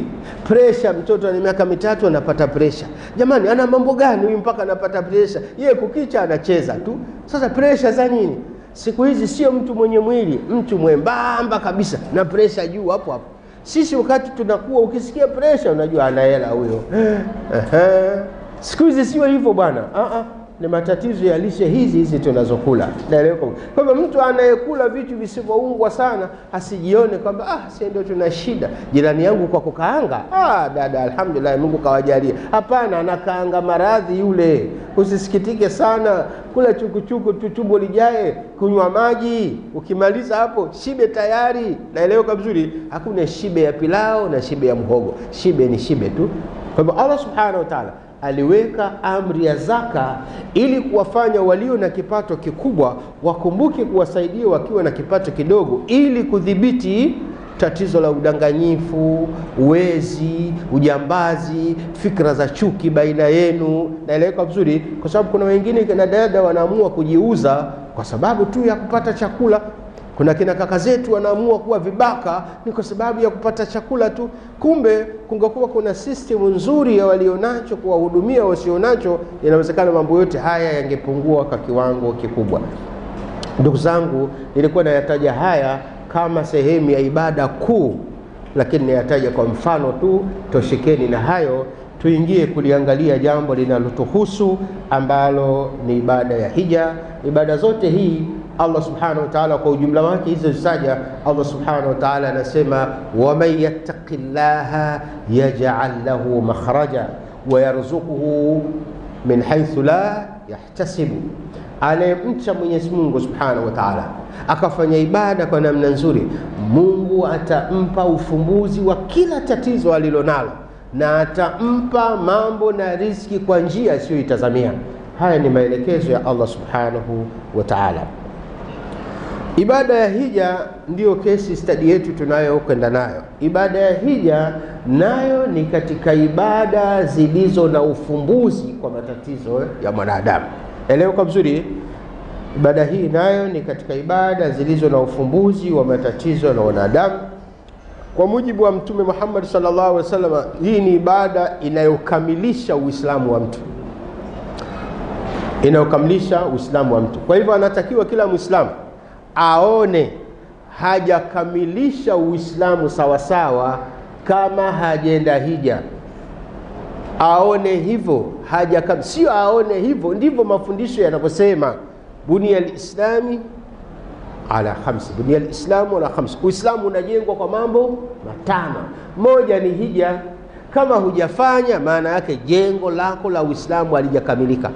Pressure mtoto wa miaka 3 anapata pressure. Jamani, ana mambo gani huyu mpaka anapata pressure? Yeye kukicha anacheza tu. Sasa pressure za nini? Siku hizi sio mtu mwenye mwili, mtu mwembamba kabisa na pressure juu hapo hapo. Sisi wakati tunakuwa ukisikia pressure unajua ana hela huyo. Siku hizi sio hivyo bwana. Ni matatizo ya lishe hizi tunazokula. Naelewa. Kwa hivyo mtu anayekula vitu visivyoungwa sana asijione kwamba si ndio tuna shida. Jirani yangu kwa kukaanga, dada alhamdulillah Mungu kawajalia. Hapana, anakaanga maradhi yule. Usisikitike sana, kula chukuchuku tumbo lijae, kunywa maji, ukimaliza hapo shibe tayari. Naelewa vizuri, hakuna shibe ya pilao na shibe ya mhogo. Shibe ni shibe tu. Kwa hivyo Allah Subhanahu wa Ta'ala aliweka amri ya zaka ili kuwafanya walio na kipato kikubwa wakumbuke kuwasaidia wakiwa na kipato kidogo, ili kudhibiti tatizo la udanganyifu, uwezi, ujambazi, fikra za chuki baina yenu. Naeleweka vizuri? Kwa sababu kuna wengine kina dada wanaamua kujiuza kwa sababu tu ya kupata chakula. Kuna kina kaka zetu wanaamua kuwa vibaka ni kwa sababu ya kupata chakula tu. Kumbe kungekuwa kuna system nzuri ya walionacho kuwahudumia wasionacho, inawezekana mambo yote haya yangepungua kwa kiwango kikubwa. Ndugu zangu, nilikuwa nayataja haya kama sehemu ya ibada kuu, lakini nayataja kwa mfano tu. Toshekeni na hayo, tuingie kuliangalia jambo linalotuhusu ambalo ni ibada ya hija. Ibada zote hii Allah subhanahu wa ta'ala kwa ujumla wake hizo zisaja, Allah subhanahu wa ta'ala anasema waman yattaqillaha yaj'al lahu makhraja wa yarzuquhu min haythu la yahtasibu. Anayemcha Mwenyezi Mungu subhanahu wa ta'ala akafanya ibada kwa namna nzuri, Mungu atampa ufumbuzi wa kila tatizo alilonalo na atampa mambo na riziki kwa njia asiyoitazamia. Haya ni maelekezo ya Allah subhanahu wa ta'ala. Ibada ya hija ndiyo case study yetu tunayokwenda nayo. Ibada ya hija nayo ni katika ibada zilizo na ufumbuzi kwa matatizo ya mwanadamu. Eleweka vizuri? Ibada hii nayo ni katika ibada zilizo na ufumbuzi wa matatizo ya wanadamu. Kwa mujibu wa Mtume Muhammad sallallahu alaihi wasallam, hii ni ibada inayokamilisha Uislamu wa mtu. Inayokamilisha Uislamu wa mtu. Kwa hivyo anatakiwa kila Muislamu aone hajakamilisha Uislamu sawa sawa kama hajaenda hija. Aone hivyo, sio aone hivyo. Ndivyo mafundisho yanavyosema, bunia al-islami ala khams, bunia al-islamu ala khams. Uislamu unajengwa kwa mambo matano. Moja ni hija. Kama hujafanya, maana yake jengo lako la Uislamu halijakamilika.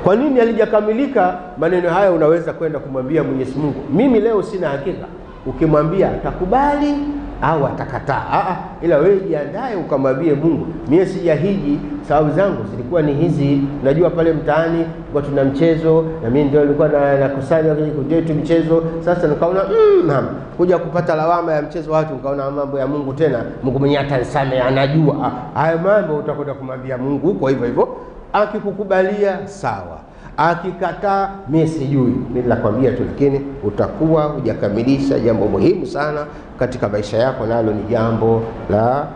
Kwa nini halijakamilika? Maneno haya unaweza kwenda kumwambia Mwenyezi Mungu, mimi leo sina hakika. Ukimwambia atakubali au atakataa. Ila wewe jiandae ukamwambie Mungu, mimi sijahiji, sababu zangu zilikuwa ni hizi. Najua pale mtaani kwa tuna mchezo na mimi ndio nilikuwa nakusanya kwenye mchezo. Sasa nikaona kuja kupata lawama ya mchezo watu, nikaona mambo ya Mungu tena. Mungu mwenyewe atanisamehe, anajua. Haya mambo utakwenda kumwambia Mungu kwa hivyo hivyo. Akikukubalia sawa, akikataa mimi sijui. Mimi nakwambia tu, lakini utakuwa hujakamilisha jambo muhimu sana katika maisha yako, nalo ni jambo la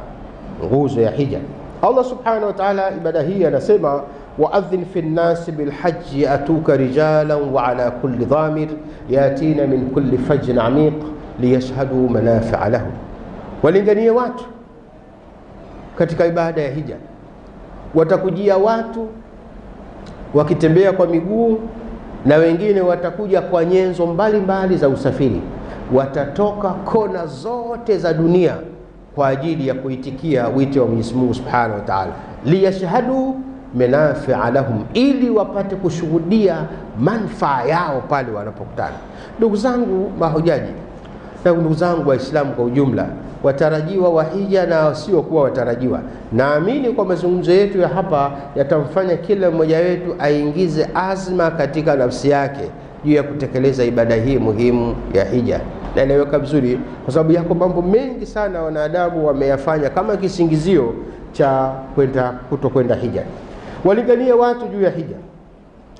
nguzo ya hija. Allah subhanahu wa ta'ala ibada hii anasema wa'adhin fi an-nas bil hajj atuka rijalan wa ala kulli dhamir yatina min kulli fajjin amiq liyashhadu manafi'a lahum. Walinganie watu katika ibada ya hija. Watakujia watu wakitembea kwa miguu, na wengine watakuja kwa nyenzo mbalimbali za usafiri. Watatoka kona zote za dunia kwa ajili ya kuitikia wito wa Mwenyezi Mungu Subhanahu wa Ta'ala, liyashhadu manafi'a lahum, ili wapate kushuhudia manufaa yao pale wanapokutana. Ndugu zangu mahujaji na ndugu zangu Waislamu kwa ujumla, watarajiwa wa hija na wasio kuwa watarajiwa, naamini kwa mazungumzo yetu ya hapa yatamfanya kila mmoja wetu aingize azma katika nafsi yake juu ya kutekeleza ibada hii muhimu ya hija. Naeleweka vizuri? Kwa sababu yako mambo mengi sana wanadamu wameyafanya kama kisingizio cha kutokwenda hija. Walingania watu juu ya hija.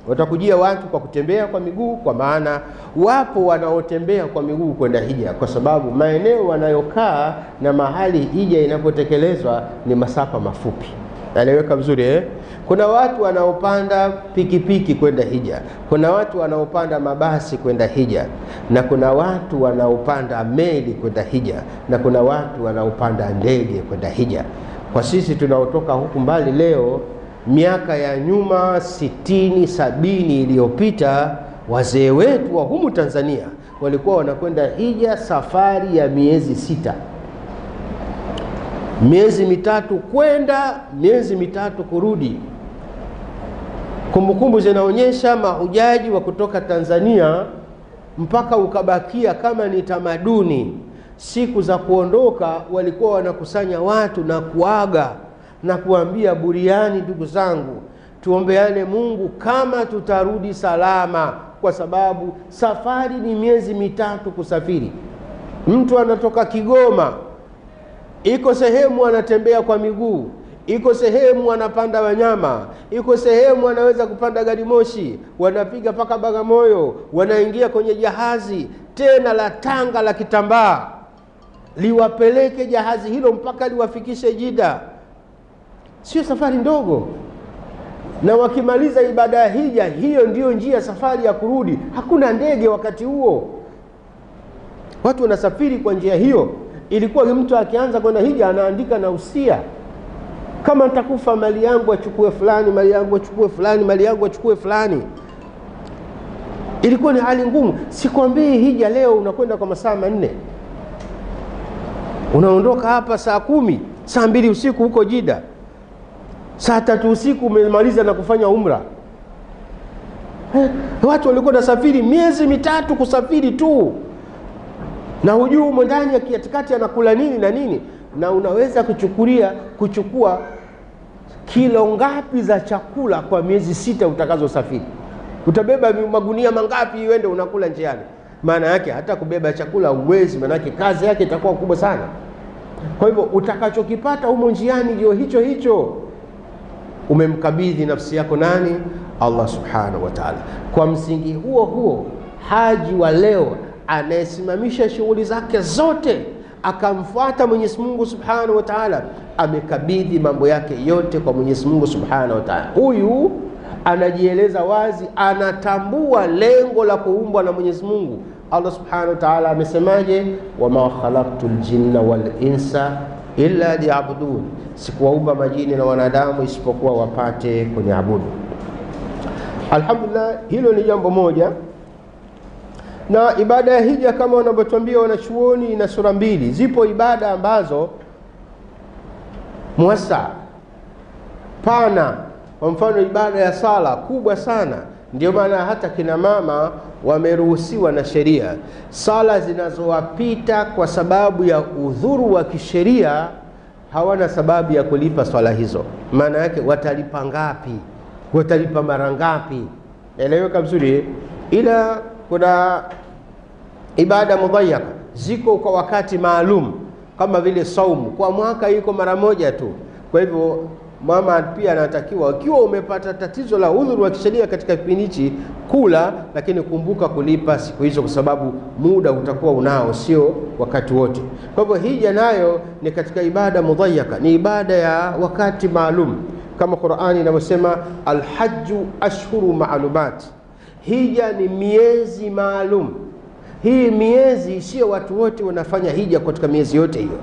Watakujia watu kwa kutembea kwa miguu, kwa maana wapo wanaotembea kwa miguu kwenda hija, kwa sababu maeneo wanayokaa na mahali hija inapotekelezwa ni masafa mafupi. Naeleweka vizuri? Kuna watu wanaopanda pikipiki kwenda hija, kuna watu wanaopanda mabasi kwenda hija, na kuna watu wanaopanda meli kwenda hija, na kuna watu wanaopanda ndege kwenda hija. Kwa sisi tunaotoka huku mbali leo, miaka ya nyuma 60 70 iliyopita, wazee wetu wa humu Tanzania walikuwa wanakwenda hija safari ya miezi 6. Miezi 3 kwenda, miezi 3 kurudi. Kumbukumbu zinaonyesha mahujaji wa kutoka Tanzania mpaka ukabakia kama ni tamaduni, siku za kuondoka walikuwa wanakusanya watu na kuaga na kuambia buriani, ndugu zangu, tuombeane Mungu kama tutarudi salama, kwa sababu safari ni miezi mitatu kusafiri. Mtu anatoka Kigoma, iko sehemu anatembea kwa miguu, iko sehemu anapanda wanyama, iko sehemu anaweza kupanda gari moshi, wanapiga paka Bagamoyo, wanaingia kwenye jahazi tena la tanga la kitambaa, liwapeleke jahazi hilo mpaka liwafikishe Jida. Sio safari ndogo. Na wakimaliza ibada ya hija, hiyo ndiyo njia safari ya kurudi. Hakuna ndege wakati huo, watu wanasafiri kwa njia hiyo. Ilikuwa mtu akianza kwenda hija anaandika na usia, kama nitakufa mali yangu achukue fulani, mali yangu achukue fulani, mali yangu achukue fulani. Ilikuwa ni hali ngumu. Sikwambii hija leo unakwenda kwa masaa 4, unaondoka hapa saa 10, saa 2 usiku huko Jida, saa 3 usiku umemaliza na kufanya umra. Watu walikuwa nasafiri miezi mitatu kusafiri tu, na hujui umo ndani ya katikati anakula nini na nini, na unaweza kuchukua kilo ngapi za chakula kwa miezi 6 utakazosafiri. Utabeba magunia mangapi uende unakula njiani? Maana yake hata kubeba chakula uwezi, maana yake kazi yake itakuwa kubwa sana. Kwa hivyo utakachokipata humo njiani ndio hicho hicho. Umemkabidhi nafsi yako nani? Allah subhanahu wa ta'ala. Kwa msingi huo haji wa leo anayesimamisha shughuli zake zote akamfuata Mwenyezi Mungu subhanahu wa ta'ala, amekabidhi mambo yake yote kwa Mwenyezi Mungu subhanahu wa ta'ala. Huyu anajieleza wazi, anatambua lengo la kuumbwa na Mwenyezi Mungu. Allah subhanahu wa ta'ala amesemaje? wama khalaqtul jinna wal insa illa liya'budun, sikuwaumba majini na wanadamu isipokuwa wapate kuniabudu. Alhamdulillah, hilo ni jambo moja. Na ibada ya hija kama wanavyotuambia wanachuoni ina sura 2. Zipo ibada ambazo muwasa pana, kwa mfano ibada ya sala kubwa sana. Ndio maana hata kina mama wameruhusiwa na sheria. Sala zinazowapita kwa sababu ya udhuru wa kisheria, hawana sababu ya kulipa swala hizo. Maana yake watalipa ngapi? Watalipa mara ngapi? Eleweka vizuri. Ila kuna ibada mudhayyaka ziko kwa wakati maalum, kama vile saumu kwa mwaka iko mara moja tu. Kwa hivyo mama pia anatakiwa, ikiwa umepata tatizo la udhuru wa kisheria katika kipindi hichi, kula, lakini kumbuka kulipa siku hizo, kwa sababu muda utakuwa unao, sio wakati wote. Kwa hivyo hija nayo ni katika ibada mudhayyaka, ni ibada ya wakati maalum, kama Qur'ani inavyosema alhajju ashhuru ma'lumat. Hija ni miezi maalum. Hii miezi sio watu wote wanafanya hija katika miezi yote hiyo.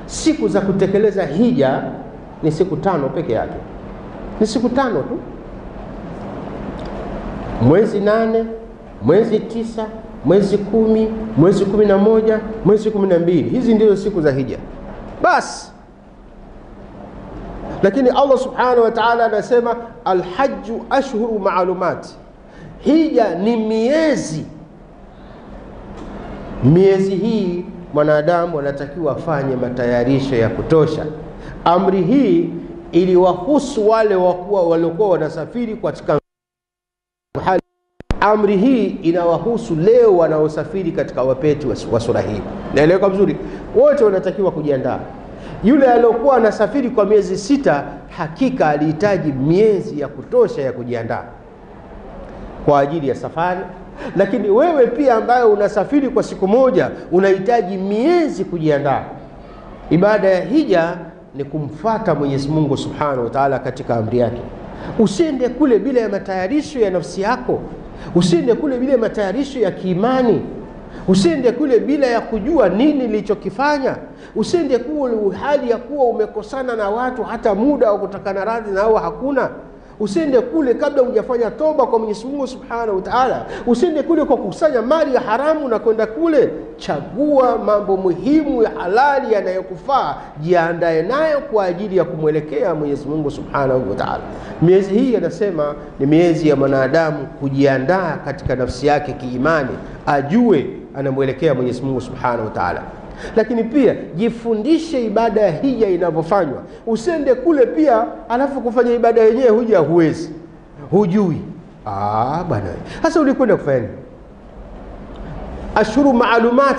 Siku za kutekeleza hija ni siku 5 peke yake. Ni siku 5 tu. Mwezi 8, mwezi 9, mwezi 10, mwezi 11, mwezi 12. Hizi ndizo siku za hija. Bas. Lakini Allah subhanahu wa ta'ala anasema alhajju ashhuru ma'lumat. Hija ni miezi. Miezi hii mwanadamu anatakiwa afanye matayarisho ya kutosha. Amri hii iliwahusu wale waliokuwa wanasafiri katika hali. Amri hii inawahusu leo wanaosafiri katika wapeti wa sura hii. Naeleweka vizuri? Wote wanatakiwa kujiandaa. Yule aliyokuwa anasafiri kwa miezi 6, hakika alihitaji miezi ya kutosha ya kujiandaa kwa ajili ya safari. Lakini wewe pia ambaye unasafiri kwa siku moja, unahitaji miezi kujiandaa. Ibada ya hija ni kumfuata Mwenyezi Mungu subhanahu wa ta'ala katika amri yake. Usiende kule bila ya matayarisho ya nafsi yako. Usiende kule bila ya matayarisho ya kiimani. Usiende kule bila ya kujua nini nilichokifanya. Usiende kule hali ya kuwa umekosana na watu, hata muda wa kutakana radhi nao hakuna. Usiende kule kabla hujafanya toba kwa Mwenyezi Mungu subhanahu wa ta'ala. Usiende kule kwa kukusanya mali ya haramu na kwenda kule. Chagua mambo muhimu ya halali yanayokufaa, jiandae nayo kwa ajili ya kumwelekea Mwenyezi Mungu subhanahu wa ta'ala. Miezi hii anasema ni miezi ya mwanadamu kujiandaa katika nafsi yake kiimani, ajue anamwelekea Mwenyezi Mungu subhanahu wa ta'ala. Lakini pia jifundishe ibada ya hija inavyofanywa. Usende kule pia alafu kufanya ibada yenyewe huwezi, hujui. Bwana, sasa ulikwenda kufanya nini? Ashhuru maalumat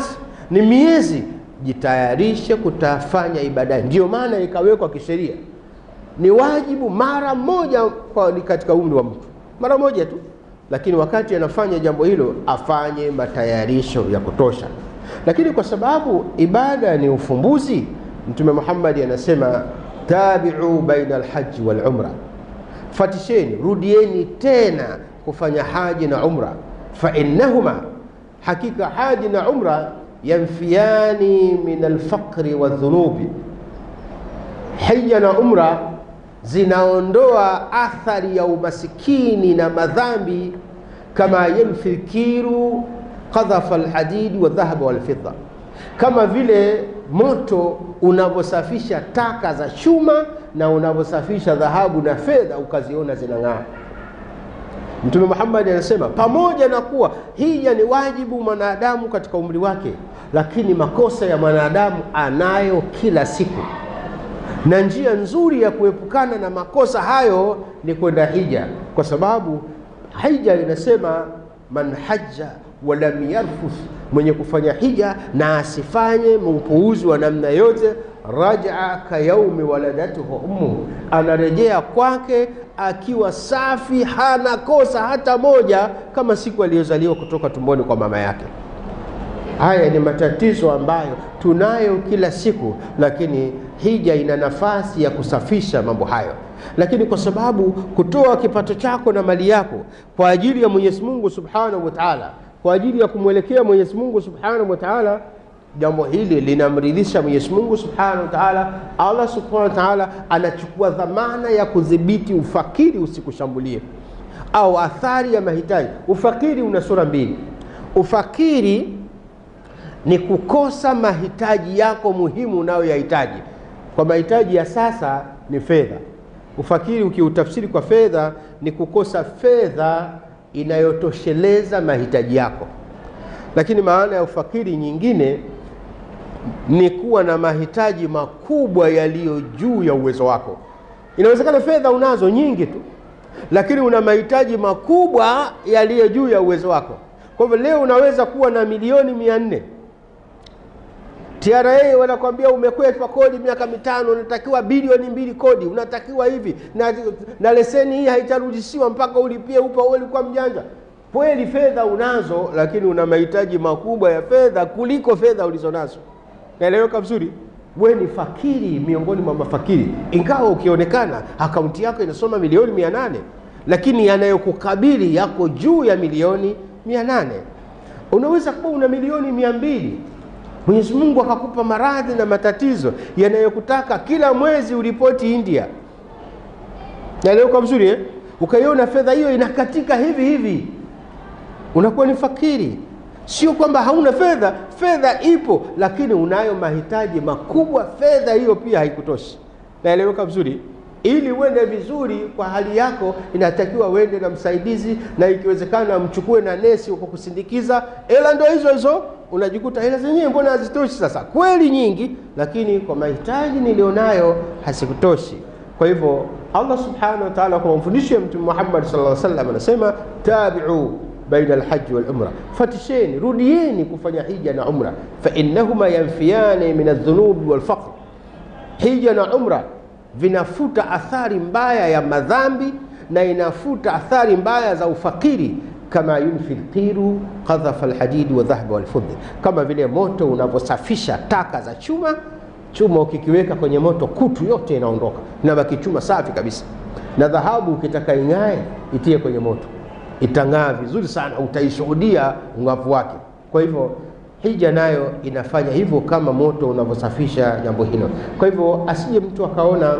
ni miezi, jitayarishe kutafanya ibada. Ndio maana ikawekwa kisheria ni wajibu mara moja katika umri wa mtu, mara moja tu, lakini wakati anafanya jambo hilo afanye matayarisho ya kutosha. Lakini kwa sababu ibada ni ufumbuzi, Mtume Muhammad anasema tabi'u baina alhaji wal umra, fatisheni, rudieni tena kufanya haji na umra. Fa innahuma, hakika haji na umra, yanfiyani min alfaqri wadhunubi, hija na umra zinaondoa athari ya umasikini na madhambi, kama yanfi alkiru qadhafa alhadid wa dhahaba walfidda, kama vile moto unavyosafisha taka za chuma na unavyosafisha dhahabu na fedha ukaziona zinang'aa. Mtume Muhammad anasema pamoja na kuwa hija ni wajibu mwanadamu katika umri wake, lakini makosa ya mwanadamu anayo kila siku, na njia nzuri ya kuepukana na makosa hayo ni kwenda hija, kwa sababu hija inasema man hajja walam yarfuth, mwenye kufanya hija na asifanye upuuzi wa namna yote, rajaa ka yaumi waladatuhu ummu, anarejea kwake akiwa safi, hana kosa hata moja, kama siku aliyozaliwa kutoka tumboni kwa mama yake. Haya ni matatizo ambayo tunayo kila siku, lakini hija ina nafasi ya kusafisha mambo hayo. Lakini kwa sababu kutoa kipato chako na mali yako kwa ajili ya Mwenyezi Mungu Subhanahu wa Ta'ala, kwa ajili ya kumwelekea Mwenyezi Mungu Subhanahu wa Ta'ala, jambo hili linamridhisha Mwenyezi Mungu Subhanahu wa Ta'ala. Allah Subhanahu wa Ta'ala anachukua dhamana ya kudhibiti ufakiri usikushambulie, au athari ya mahitaji. Ufakiri una sura mbili. Ufakiri ni kukosa mahitaji yako muhimu unayoyahitaji. Kwa mahitaji ya sasa ni fedha. Ufakiri ukiutafsiri kwa fedha ni kukosa fedha inayotosheleza mahitaji yako. Lakini maana ya ufakiri nyingine ni kuwa na mahitaji makubwa yaliyo juu ya uwezo wako. Inawezekana fedha unazo nyingi tu, lakini una mahitaji makubwa yaliyo juu ya uwezo wako. Kwa hivyo leo unaweza kuwa na milioni 400. TRA wanakuambia umekwepa kodi miaka 5, unatakiwa bilioni 2 kodi, unatakiwa hivi, na leseni hii haitarudishiwa mpaka ulipie. Ulikuwa mjanja. Kweli fedha unazo, lakini una mahitaji makubwa ya fedha kuliko fedha ulizonazo. Naeleweka vizuri? Wewe ni fakiri miongoni mwa mafakiri, ingawa ukionekana akaunti yako inasoma milioni 800, lakini yanayokukabili yako juu ya milioni 800. Unaweza kuwa una milioni 200. Mwenyezi Mungu akakupa maradhi na matatizo yanayokutaka kila mwezi uripoti India. Naeleweka vizuri? Ukaiona fedha hiyo inakatika hivi hivi, unakuwa ni fakiri. Sio kwamba hauna fedha, fedha ipo, lakini unayo mahitaji makubwa, fedha hiyo pia haikutoshi. Naeleweka vizuri? Ili uende vizuri kwa hali yako, inatakiwa uende na msaidizi, na ikiwezekana mchukue na nesi uko kusindikiza. Hela ndio hizo, unajikuta hela zenyewe mbona hazitoshi sasa. Kweli nyingi, lakini kwa mahitaji nilionayo hasikutoshi. Kwa hivyo Allah Subhanahu wa Ta'ala kwa mafundisho ya Mtume Muhammad sallallahu alaihi wasallam anasema tabi'u baina alhajj wal umra, fatisheni, rudieni kufanya hija na umra. Fa innahuma yanfiyani min adh-dhunubi wal faqr, hija na umra vinafuta athari mbaya ya madhambi na inafuta athari mbaya za ufakiri, kama yunfi alqiru qadhafa alhadid wa dhahaba walfidda, kama vile moto unavyosafisha taka za chuma. Chuma ukikiweka kwenye moto, kutu yote inaondoka, inabaki chuma safi kabisa. Na dhahabu ukitaka ing'ae, itie kwenye moto, itang'aa vizuri sana, utaishuhudia ng'avu wake. Kwa hivyo hija nayo inafanya hivyo, kama moto unavyosafisha jambo hilo. Kwa hivyo asije mtu akaona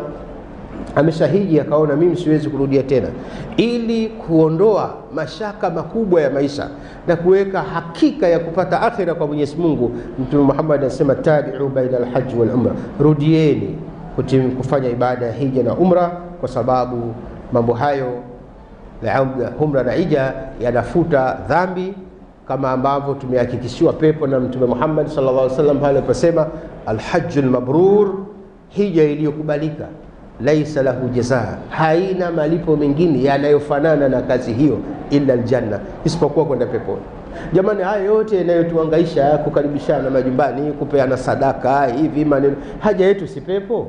ameshahiji akaona mimi siwezi kurudia tena. Ili kuondoa mashaka makubwa ya maisha na kuweka hakika ya kupata akhira kwa Mwenyezi Mungu, Mtume Muhammad anasema tabi'u baina al-hajj wal umra, rudieni kufanya ibada ya hija na umra, kwa sababu mambo hayo ya umra na hija yanafuta dhambi kama ambavyo tumehakikishiwa pepo na Mtume Muhammad sallallahu alaihi wasallam pale aliposema alhajjul mabrur, hija iliyokubalika, laisa lahu jazaa, haina malipo mengine yanayofanana na kazi hiyo illa aljanna, isipokuwa kwenda peponi. Jamani, haya yote yanayotuhangaisha, kukaribishana majumbani, kupeana sadaka, hivi maneno, haja yetu si pepo?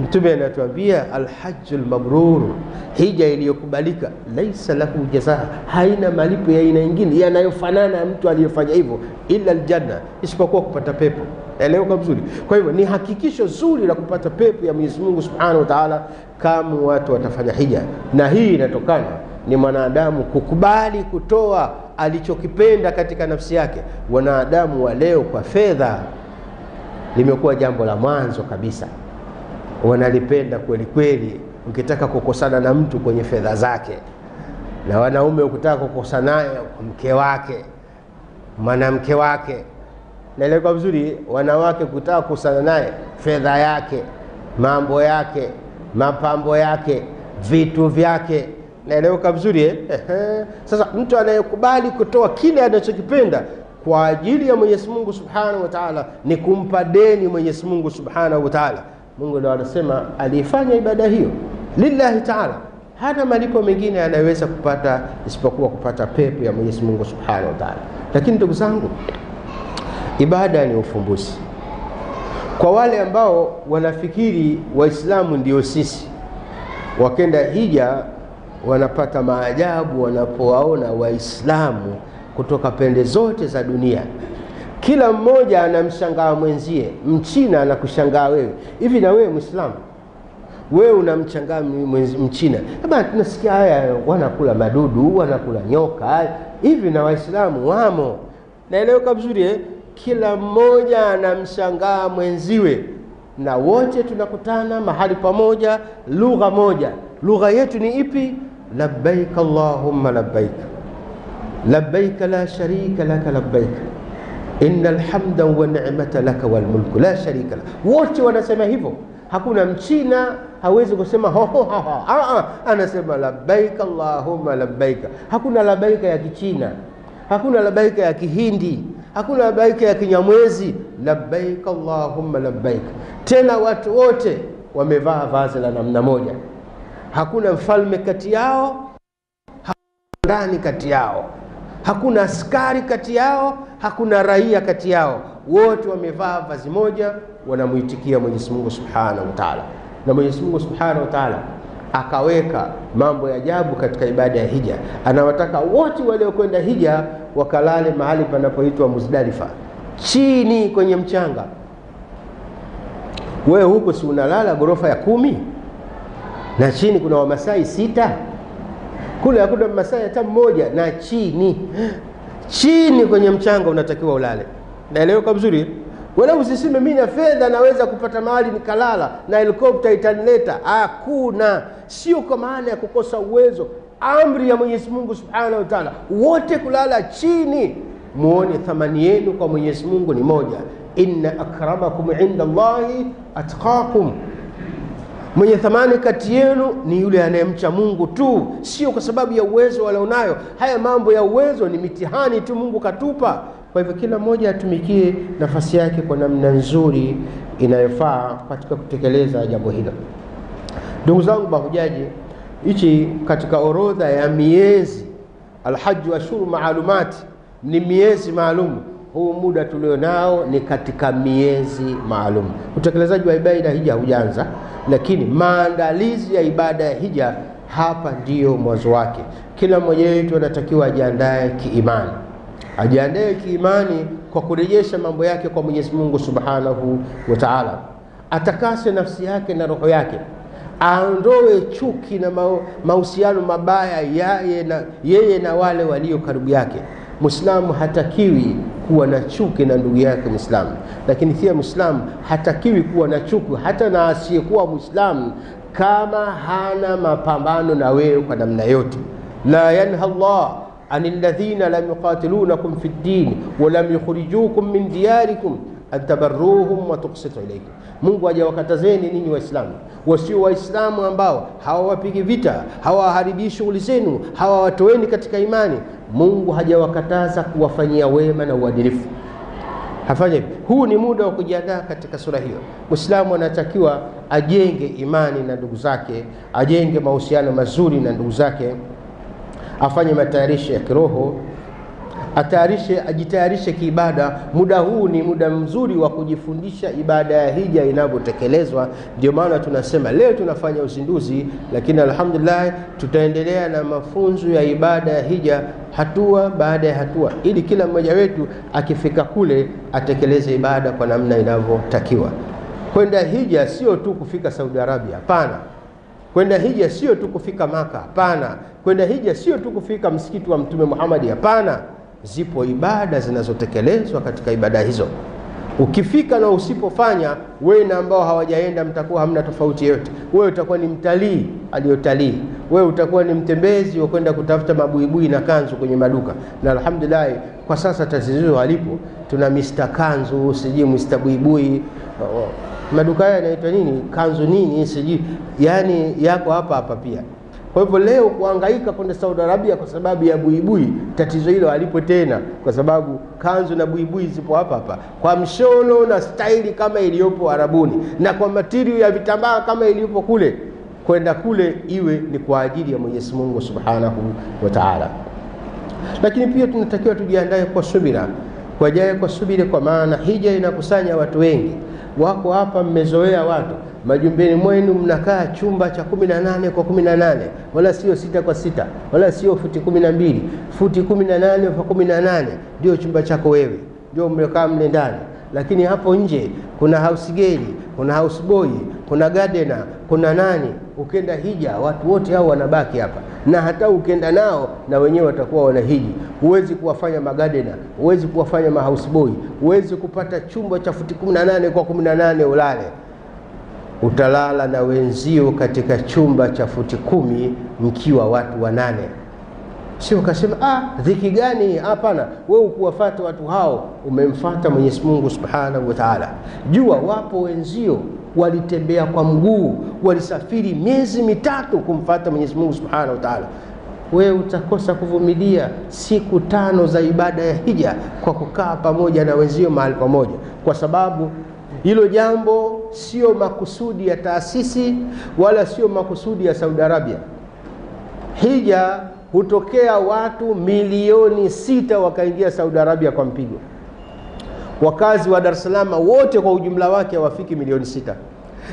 Mtume anatuambia alhajjul mabrur, hija iliyokubalika, laisa lahu jazaa, haina malipo ya aina nyingine yanayofanana na mtu aliyefanya hivyo illa aljanna, isipokuwa kupata pepo. Elewa vizuri. Kwa hivyo ni hakikisho zuri la kupata pepo ya Mwenyezi Mungu Subhanahu wa Ta'ala kama watu watafanya hija. Na hii inatokana ni mwanadamu kukubali kutoa alichokipenda katika nafsi yake. Wanadamu wa leo kwa fedha limekuwa jambo la mwanzo kabisa, wanalipenda kweli kweli. Ukitaka kukosana na mtu kwenye fedha zake, na wanaume ukitaka kukosana naye mke wake, mwanamke wake, naelewa vizuri. Wanawake kutaka kukosana naye fedha yake, mambo yake, mapambo yake, vitu vyake, naelewa vizuri. Sasa mtu anayekubali kutoa kile anachokipenda kwa ajili ya Mwenyezi Mungu Subhanahu wa Ta'ala ni kumpa deni Mwenyezi Mungu Subhanahu wa Ta'ala. Mungu ndio anasema alifanya ibada hiyo lillahi ta'ala, hana malipo mengine anayeweza kupata isipokuwa kupata pepo ya Mwenyezi Mungu Subhanahu wa Ta'ala. Lakini ndugu zangu, ibada ni ufumbuzi. Kwa wale ambao wanafikiri Waislamu ndio sisi, wakenda hija wanapata maajabu wanapowaona Waislamu kutoka pande zote za dunia. Kila mmoja anamshangaa mwenzie. Mchina anakushangaa wewe. Hivi na wewe Muislamu, wewe unamshangaa Mchina. Kama tunasikia haya wanakula madudu, wanakula nyoka, hivi na Waislamu wamo. Naelewa vizuri. Kila mmoja anamshangaa mwenziwe, na wote tunakutana mahali pamoja, lugha moja. Lugha yetu ni ipi? Labbaik Allahumma labbaik, labbaik la sharika laka labbaik, innal hamda wa ni'mata laka wal mulku la sharika lak. Wote wanasema hivyo. Hakuna Mchina hawezi kusema ho ho ho, anasema labbaik Allahumma labbaik. Hakuna labbaika ya Kichina, hakuna labbaika ya Kihindi, hakuna labbaika ya Kinyamwezi. Labbaik Allahumma labbaik. Tena watu wote wamevaa vazi la namna moja. Hakuna mfalme kati yao, hakuna ndani kati yao, hakuna askari kati yao, hakuna raia kati yao. Wote wamevaa vazi moja, wanamuitikia Mwenyezi Mungu Subhanahu wa Ta'ala. Na Mwenyezi Mungu Subhanahu wa Ta'ala akaweka mambo ya ajabu katika ibada ya hija. Anawataka wote waliokwenda hija wakalale mahali panapoitwa Muzdalifa, chini kwenye mchanga. Wewe huko si unalala ghorofa ya 10 na chini kuna Wamasai 6? Kule hakuna Masai hata mmoja, na chini kwenye mchanga unatakiwa ulale. Naelewa vizuri. Wala usiseme mimi na fedha naweza kupata mahali nikalala na helikopta itanileta. Hakuna. Sio kwa maana ya kukosa uwezo. Amri ya Mwenyezi Mungu Subhanahu wa Ta'ala wote kulala chini. Muone thamani yenu kwa Mwenyezi Mungu ni moja. Inna akramakum inda Allahi atqakum. Mwenye thamani kati yenu ni yule anayemcha Mungu tu, sio kwa sababu ya uwezo walionayo. Haya mambo ya uwezo ni mitihani tu Mungu katupa. Kwa hivyo kila mmoja atumikie nafasi yake kwa namna nzuri inayofaa katika kutekeleza jambo hilo. Ndugu zangu mahujaji, hichi katika orodha ya miezi, alhajj wa ashhur maalumati, ni miezi maalum. Huu muda tulionao ni katika miezi maalum. Utekelezaji wa ibada ya hija hujaanza, lakini maandalizi ya ibada ya hija hapa ndiyo mwanzo wake. Kila mmoja wetu anatakiwa ajiandae kiimani. Ajiandae kiimani kwa kurejesha mambo yake kwa Mwenyezi Mungu Subhanahu wa Ta'ala. Atakase nafsi yake na roho yake. Aondoe chuki na mahusiano mabaya yeye na wale walio karibu yake. Muislamu hatakiwi kuwa na chuki na ndugu yake Muislamu, lakini pia Muislamu hatakiwi kuwa na chuki hata na asiyekuwa Muislamu kama hana mapambano na wewe kwa namna yote. La yanha Allah anil ladhina lam yuqatilunakum fid din wa lam yukhrijukum min diyarikum antabarruhum wa tuqsitu ilayhim. Mungu hajawakatazeni ninyi Waislamu, wasio Waislamu ambao hawawapigi vita, hawaharibii shughuli zenu, hawawatoeni katika imani. Mungu hajawakataza kuwafanyia wema na uadilifu. Hafanya hivi. Huu ni muda wa kujiandaa katika sura hiyo. Muislamu anatakiwa ajenge imani na ndugu zake, ajenge mahusiano mazuri na ndugu zake, afanye matayarisho ya kiroho, ajitayarishe kiibada. Muda huu ni muda mzuri wa kujifundisha ibada ya hija inavyotekelezwa. Ndio maana tunasema leo tunafanya uzinduzi, lakini alhamdulillah tutaendelea na mafunzo ya ibada ya hija hatua baada ya hatua, ili kila mmoja wetu akifika kule atekeleze ibada kwa namna inavyotakiwa. Kwenda hija sio tu kufika Saudi Arabia, hapana. Kwenda hija sio tu kufika Maka, hapana. Kwenda hija sio tu kufika msikiti wa Mtume Muhammad, hapana. Zipo ibada zinazotekelezwa katika ibada hizo. Ukifika na usipofanya, wewe na ambao hawajaenda mtakuwa hamna tofauti yote. Wewe utakuwa ni mtalii aliyotalii, wewe utakuwa ni mtembezi wa kwenda kutafuta mabuibui na kanzu kwenye maduka. Na alhamdulillah kwa sasa tatizo halipo. Tuna Mr. Kanzu, siji Mr. Buibui, maduka haya yanaitwa nini, kanzu nini siji, yani yako hapa hapa pia. Kwa hivyo leo kuhangaika kwenda Saudi Arabia kwa sababu ya buibui, tatizo hilo halipo tena, kwa sababu kanzu na buibui zipo hapa hapa, kwa mshono na staili kama iliyopo Arabuni, na kwa material ya vitambaa kama iliyopo kule. Kwenda kule iwe ni kwa ajili ya Mwenyezi Mungu Subhanahu wa Ta'ala. Lakini pia tunatakiwa tujiandae kwa subira, kwa subira, kwa maana hija inakusanya watu wengi. Wako hapa mmezoea watu, majumbeni mwenu mnakaa chumba cha 18 kwa 18, wala sio 6 kwa 6, wala sio futi 12, futi 18 kwa 18 ndio chumba chako wewe, ndio mmekaa mle ndani. Lakini hapo nje kuna house girl, kuna house boy, kuna gardener, kuna nani. Ukenda hija watu wote hao wanabaki hapa, na hata ukenda nao na wenyewe watakuwa wanahiji. Huwezi kuwafanya magardener, huwezi kuwafanya ma house boy, huwezi kupata chumba cha futi 18 kwa 18 ulale. Utalala na wenzio katika chumba cha futi 10 mkiwa watu 8. Sio ukasema dhiki gani? Hapana, wewe ukuwafuata watu hao, umemfuata Mwenyezi Mungu Subhanahu wa Ta'ala. Jua wapo wenzio walitembea kwa mguu, walisafiri miezi 3 kumfuata Mwenyezi Mungu Subhanahu wa Ta'ala. Wewe utakosa kuvumilia siku 5 za ibada ya hija kwa kukaa pamoja na wenzio mahali pamoja? Kwa sababu hilo jambo sio makusudi ya taasisi wala sio makusudi ya Saudi Arabia. Hija hutokea watu milioni 6 wakaingia Saudi Arabia kwa mpigo. Wakazi wa Dar es Salaam wote kwa ujumla wake hawafiki milioni 6.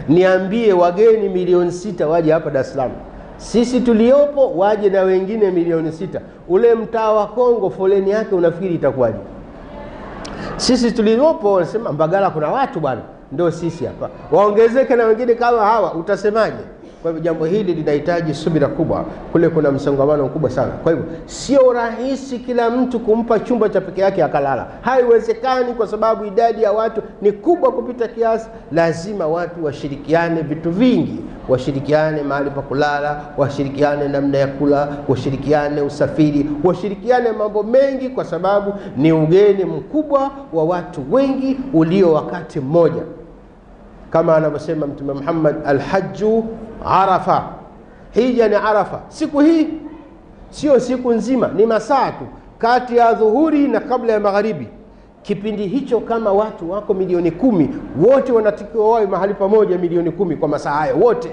Niambie wageni milioni 6 waje hapa Dar es Salaam. Sisi tuliopo waje na wengine milioni 6. Ule mtaa wa Kongo foleni yake unafikiri itakuwaje? Sisi tuliopo wanasema Mbagala kuna watu bwana, ndio sisi hapa. Waongezeke na wengine kama hawa, utasemaje? Kwa hivyo jambo hili linahitaji subira kubwa, kule kuna msongamano mkubwa sana. Kwa hivyo sio rahisi kila mtu kumpa chumba cha peke yake akalala. Haiwezekani, kwa sababu idadi ya watu ni kubwa kupita kiasi. Lazima watu washirikiane vitu vingi, washirikiane mahali pa kulala, washirikiane namna ya kula, washirikiane usafiri, washirikiane mambo mengi, kwa sababu ni ugeni mkubwa wa watu wengi ulio wakati mmoja. Kama anavyosema Mtume Muhammad, al-hajju Arafa, hija ni Arafa. Siku hii sio siku nzima, ni masaa tu kati ya dhuhuri na kabla ya magharibi. Kipindi hicho kama watu wako milioni 10 wote wanatakiwa wawe mahali pamoja, milioni 10 kwa masaa hayo wote.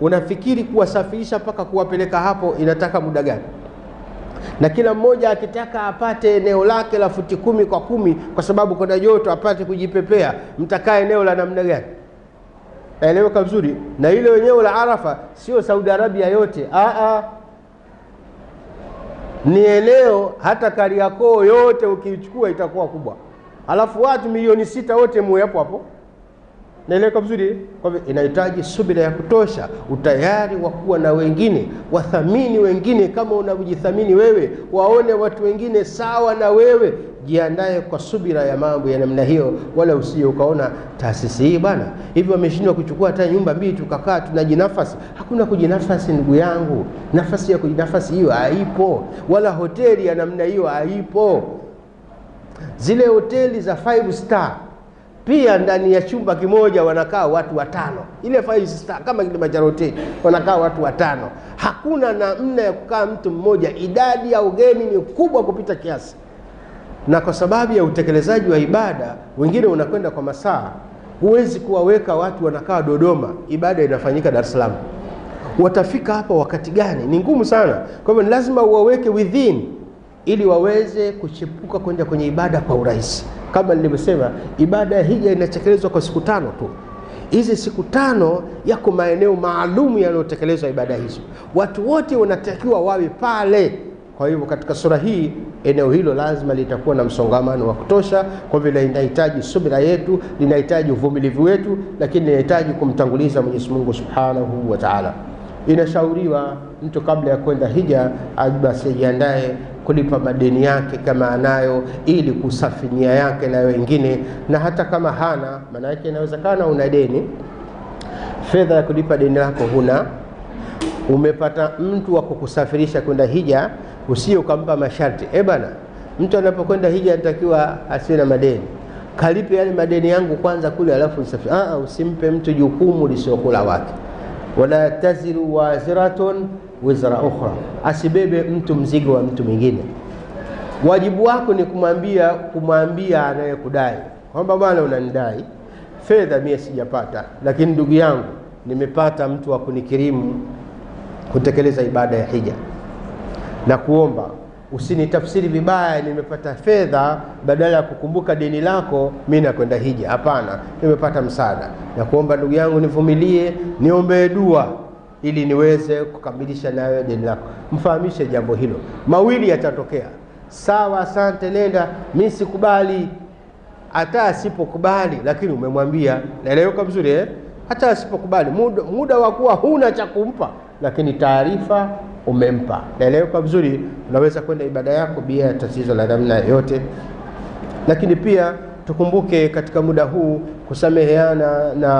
Unafikiri kuwasafirisha mpaka kuwapeleka hapo inataka muda gani? Na kila mmoja akitaka apate eneo lake la futi 10 kwa 10 kwa sababu kuna joto, apate kujipepea, mtakaa eneo la namna gani? Eleweka vizuri. Na ile eneo la Arafa sio Saudi Arabia yote, ni eneo hata Kariakoo yote ukichukua itakuwa kubwa. Alafu watu milioni 6 wote muwe hapo hapo. Naeleweka vizuri. Kwa hivyo inahitaji subira ya kutosha, utayari wa kuwa na wengine, wathamini wengine kama unavyojithamini wewe, waone watu wengine sawa na wewe. Jiandae kwa subira ya mambo ya namna hiyo, wala usije ukaona taasisi hii bwana hivi wameshindwa kuchukua hata nyumba 2 tukakaa tunajinafasi. Hakuna kujinafasi ndugu yangu, nafasi ya kujinafasi hiyo haipo, wala hoteli ya namna hiyo haipo. Zile hoteli za 5 star Pia ndani ya chumba kimoja wanakaa watu 5. Ile 5 star kama Kilimanjaro Hotel wanakaa watu 5. Hakuna namna ya kukaa mtu mmoja. Idadi ya ugeni ni kubwa kupita kiasi. Na kwa sababu ya utekelezaji wa ibada, wengine unakwenda kwa masaa. Huwezi kuwaweka watu wanakaa Dodoma, ibada inafanyika Dar es Salaam. Watafika hapa wakati gani? Ni ngumu sana. Kwa hivyo lazima uwaweke within ili waweze kuchepuka kwenda kwenye ibada kwa urahisi. Kama nilivyosema, ibada ya hija inatekelezwa kwa siku 5 tu. Hizi siku 5 yako maeneo maalum yanayotekelezwa ibada hizo. Watu wote wanatakiwa wawe pale. Kwa hivyo katika sura hii eneo hilo lazima litakuwa na msongamano wa kutosha, kwa vile linahitaji subira yetu, linahitaji uvumilivu wetu, lakini linahitaji kumtanguliza Mwenyezi Mungu Subhanahu wa Ta'ala. Inashauriwa mtu kabla ya kwenda hija asijiandae kulipa madeni yake kama anayo, ili kusafi nia yake na wengine. Na hata kama hana, maana yake inawezekana una deni, fedha ya kulipa deni lako huna, umepata mtu wa kukusafirisha kwenda hija, usio ukampa masharti. Bana, mtu anapokwenda hija anatakiwa asiwe na madeni, kalipe yale madeni yangu kwanza kule alafu usafiri. Usimpe mtu jukumu lisiokuwa wake. Wala taziru waziratun wizra ukhra, asibebe mtu mzigo wa mtu mwingine. Wajibu wako ni kumwambia anayekudai kwamba bwana, unanidai fedha, mimi sijapata, lakini ndugu yangu nimepata mtu wa kunikirimu kutekeleza ibada ya hija, na kuomba usinitafsiri vibaya, nimepata fedha badala ya kukumbuka deni lako mimi nakwenda hija. Hapana, nimepata msaada, na kuomba ndugu yangu nivumilie, niombe dua ili niweze kukamilisha nayo deni lako. Mfahamishe jambo hilo. Mawili yatatokea. Sawa, asante, nenda, mimi sikubali. Hata asipokubali, lakini umemwambia, naeleweka vizuri hata asipokubali, muda wa kuwa huna cha kumpa, lakini taarifa umempa, naeleweka vizuri, unaweza kwenda ibada yako bila tatizo la namna yote. Lakini pia tukumbuke katika muda huu kusameheana na